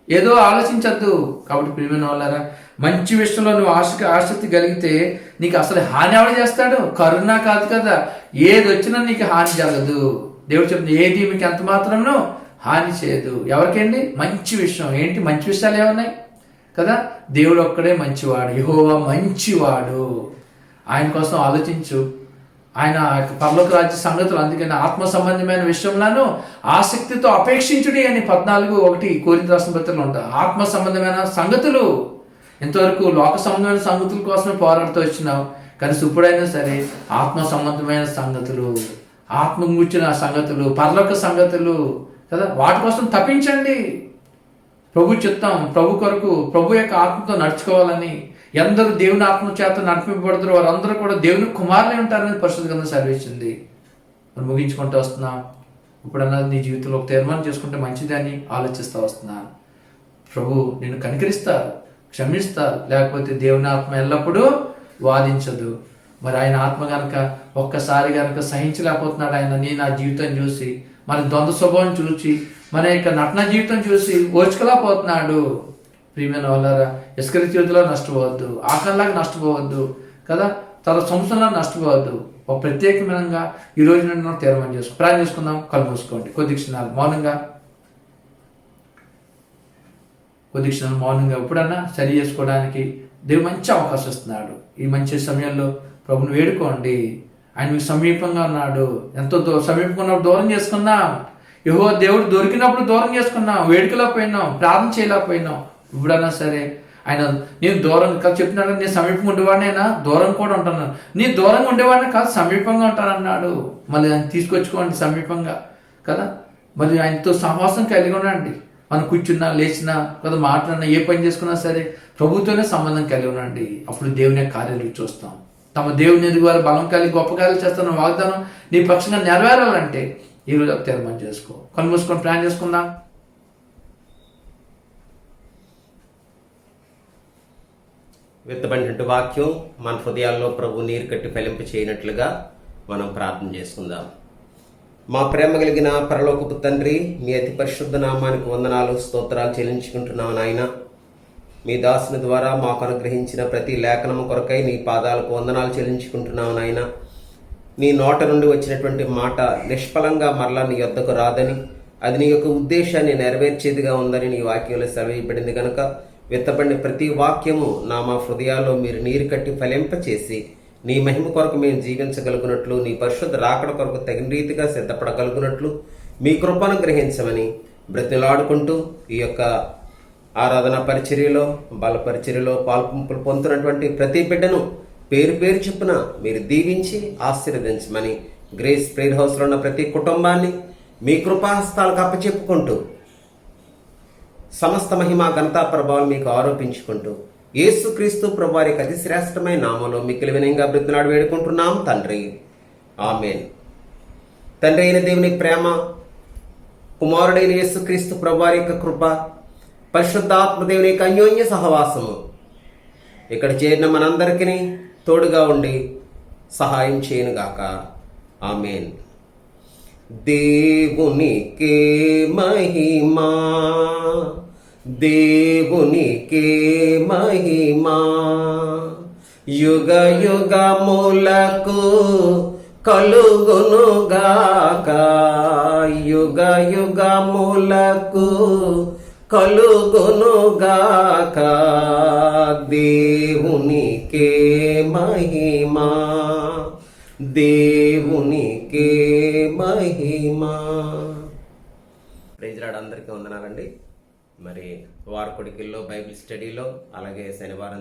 ఏదో ఆలోచించద్దు. కాబట్టి ప్రియమైన వాళ్ళారా, మంచి విషయంలో నువ్వు ఆసక్తి కలిగితే నీకు అసలు హాని ఎవడు చేస్తాడు? కరుణ కాదు కదా, ఏది వచ్చినా నీకు హాని జరగదు. దేవుడు చెప్తుంది, ఏది మీకు ఎంత మాత్రమో హాని చేయదు. ఎవరికండి? మంచి విషయం. ఏంటి మంచి విషయాలు ఏమన్నాయి కదా? దేవుడు ఒక్కడే మంచివాడు, యెహోవా మంచివాడు. ఆయన కోసం ఆలోచించు. ఆయన పరలోక రాజ్య సంగతులు, అందుకని ఆత్మ సంబంధమైన విషయంలోనూ ఆసక్తితో అపేక్షించుడి అని 14:1 కొరింథీ రాసిన పత్రికలో ఉంటాయి. ఆత్మ సంబంధమైన సంగతులు. ఇంతవరకు లోక సంబంధమైన సంగతుల కోసమే పోరాడుతూ వచ్చినావు, కానీ ఇప్పుడైనా సరే ఆత్మ సంబంధమైన సంగతులు, ఆత్మ కూర్చున్న సంగతులు, పరలోక సంగతులు కదా, వాటి కోసం తప్పించండి. ప్రభు చిత్తం, ప్రభు కొరకు, ప్రభు యొక్క ఆత్మతో నడుచుకోవాలని. ఎందరూ దేవుని ఆత్మ చేత నడిపింపబడతారు వారందరూ కూడా దేవుని కుమారులే ఉంటారని పరిశుద్ధ గ్రంథం సెలవిచ్చింది. మనం ముగించుకుంటూ వస్తున్నాం. ఇప్పుడన్నా నీ జీవితంలో ఒక తీర్మానం చేసుకుంటే మంచిదని ఆలోచిస్తూ వస్తున్నాను. ప్రభు నిన్ను కనికరిస్తారు, క్షమిస్తారు. లేకపోతే దేవుని ఆత్మ ఎల్లప్పుడూ వాదించదు. మరి ఆయన ఆత్మ గనక ఒక్కసారి గనక సహించలేకపోతున్నాడు. ఆయన నా జీవితం చూసి, మన ద్వంద్వ స్వభావం చూసి, మన యొక్క నటన జీవితం చూసి ఓర్చుకోలేకపోతున్నాడు. ప్రియమైన వాళ్ళారా, ఇస్కరియోతులా నష్టపోవద్దు, ఆకలిలాగా నష్టపోవద్దు కదా, తన సంవత్సరంలో నష్టపోవద్దు. ఒక ప్రత్యేకమైనగా ఈ రోజు నుండి తీర్మానం ప్రార్థన చేసుకుందాం. కళ్ళు మూసుకోండి. కొద్ది క్షణాలు మౌనంగా ఎప్పుడన్నా సరి చేసుకోవడానికి దేవుడు మంచి అవకాశం ఇస్తున్నాడు. ఈ మంచి సమయంలో ప్రభుని వేడుకోండి. ఆయన మీకు సమీపంగా ఉన్నాడు. ఎంతో సమీపంగా ఉన్నప్పుడు దూరం చేసుకున్నాం. యెహోవా దేవుడు దొరికినప్పుడు దూరం చేసుకున్నాం, వేడుకలేకపోయినాం, ప్రార్థన చేయలేకపోయినాం. ఇప్పుడన్నా సరే ఆయన నేను దూరం చెప్పినాడు, నేను సమీపంగా ఉండేవాడినైనా దూరం కూడా ఉంటున్నాను. నీ దూరంగా ఉండేవాడిని కాదు, సమీపంగా ఉంటానన్నాడు. మళ్ళీ ఆయన తీసుకొచ్చుకోండి సమీపంగా కదా. మరి ఆయనతో సహవాసం కలిగి ఉండండి. మనం కూర్చున్నా, లేచినా కదా, మాట్లాడినా, ఏ పని చేసుకున్నా సరే ప్రభుతోనే సంబంధం కలిగి ఉండండి. అప్పుడు దేవుని కార్యాలు చూస్తాం. తమ దేవుని ఎదుగు వారు బలం కలిగి గొప్ప కార్యాలు చేస్తున్న వాగ్దానం నీ పక్షంగా నెరవేరాలంటే ఈరోజు తీర్మానం చేసుకో. కళ్ళు మూసుకొని ప్లాన్ చేసుకుందాం. విత్తబడినట్టు వాక్యం మన హృదయాల్లో ప్రభు నీరు కట్టి ఫలింప చేయనట్లుగా మనం ప్రార్థన చేసుకుందాం. మా ప్రేమ కలిగిన పరలోకపు తండ్రి, మీ అతి పరిశుద్ధ నామానికి వందనాలు, స్తోత్రాలు చెల్లించుకుంటున్నాం నాయన. మీ దాసుని ద్వారా మాకు అనుగ్రహించిన ప్రతి లేఖనము కొరకై నీ పాదాలకు వందనాలు చెల్లించుకుంటున్నాం నాయన. నీ నోట నుండి వచ్చినటువంటి మాట నిష్ఫలంగా మరలా నీ యొద్దకు రాదని, అది నీ యొక్క ఉద్దేశాన్ని నెరవేర్చేదిగా ఉందని నీ వాక్యంలో సెలవిబడింది కనుక విత్తబడిన ప్రతి వాక్యము మా హృదయాల్లో మీరు నీరు కట్టి ఫలింపచేసి నీ మహిమ కొరకు మేము జీవించగలుగునట్లు, నీ పరిశుద్ధ రాకడ కొరకు తగిన రీతిగా సిద్ధపడగలుగునట్లు మీ కృపను గ్రహించమని బ్రతిలాడుకుంటూ ఈ యొక్క ఆరాధన పరిచర్యలో, బలపరిచర్యలో పాల్పంపులు పొందుతున్నటువంటి ప్రతి బిడ్డను పేరు పేరు చొప్పున మీరు దీవించి ఆశీర్వదించమని, గ్రేస్ ప్రేయర్ హౌస్లో ఉన్న ప్రతి కుటుంబాన్ని మీ కృపాహస్తాలకు అప్పచెప్పుకుంటూ సమస్త మహిమ ఘనతా ప్రభావం మీకు ఆరోపించుకుంటూ యేసుక్రీస్తు ప్రభువారి అతి శ్రేష్టమైన నామంలో మిక్కిలి వినయంగా బ్రతిలాడి వేడుకుంటున్నాం తండ్రి, ఆమేన్. తండ్రి అయిన దేవుని ప్రేమ, కుమారుడైన యేసుక్రీస్తు ప్రభువారి యొక్క కృప, పరిశుద్ధాత్మ దేవుని యొక్క అన్యోన్య సహవాసము ఇక్కడ చేరిన మనందరికీ తోడుగా ఉండి సహాయం చేయనుగాక. ఆమేన్. దేవునికే మహిమా, దేవునికే మహిమా, యుగ యుగములకు కలుగునుగాక, యుగ యుగములకు కలుగునుగాక. దేవునికే మహిమా, దేవునికే మహిమా. Praise lord. అందరికీ వందనాలండి. మరి వార కొడికిల్లో బైబిల్ స్టడీలో, అలాగే శనివారం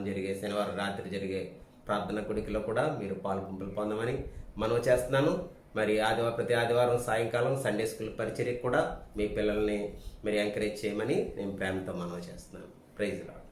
రాత్రి జరిగే ప్రార్థన కొడికిలో కూడా మీరు పాల్గొంపులు పొందమని మనవి చేస్తున్నాను. మరి ప్రతి ఆదివారం సాయంకాలం సండే స్కూల్ పరిచర్యకు కూడా మీ పిల్లల్ని మీరు ఎంకరేజ్ చేయమని నేను ప్రేమతో మనవి చేస్తున్నాను. Praise lord.